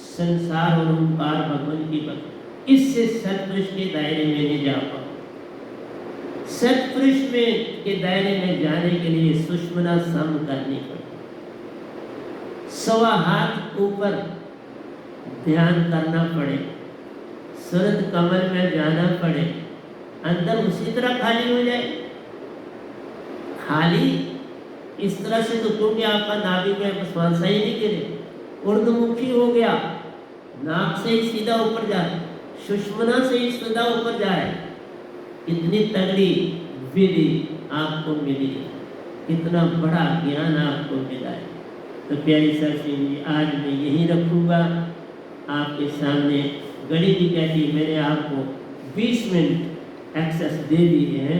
संसार और ओंकार भगवान की भक्ति। इससे सत्पुरुष के दायरे में नहीं जा पाओ। सत्पुरुष में के दायरे में जाने के लिए सुषमना सम करनी पड़े, 1.25 हाथ ऊपर ध्यान करना पड़े, सूरज कमल में जाना पड़े, अंदर उसी तरह खाली हो जाए। खाली इस तरह से तो क्योंकि आपका नाभि में श्वास ही नहीं गिरे, ऊर्ध्वमुखी हो गया, नाक से ही सीधा ऊपर जाए, सुषमना से ही सीधा ऊपर जाए। इतनी तगड़ी विधि आपको मिली है, कितना बड़ा ज्ञान आपको मिला है। तो प्यारी सत्संग जी, आज मैं यही रखूँगा आपके सामने। गणित जी कहती है मैंने आपको 20 मिनट एक्सेस दे दिए हैं,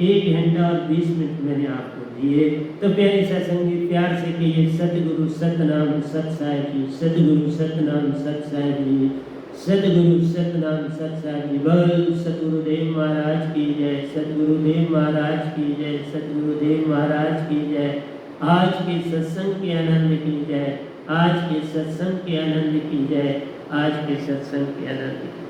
1 घंटा और 20 मिनट मैंने आपको दिए। तो प्यारी सत्संग जी, प्यार से कहिए सतगुरु सतनाम सत साहिब जी, सतगुरु सतनाम सत साहिब जी, सतगुरु सतनाम सत साहिब जी। बोल सतगुरुदेव महाराज की जय, सतगुरुदेव महाराज की जय, सतगुरुदेव महाराज की जय। आज के सत्संग के आनंद की जय, आज के सत्संग के आनंद की जय, आज के सत्संग के आनंद की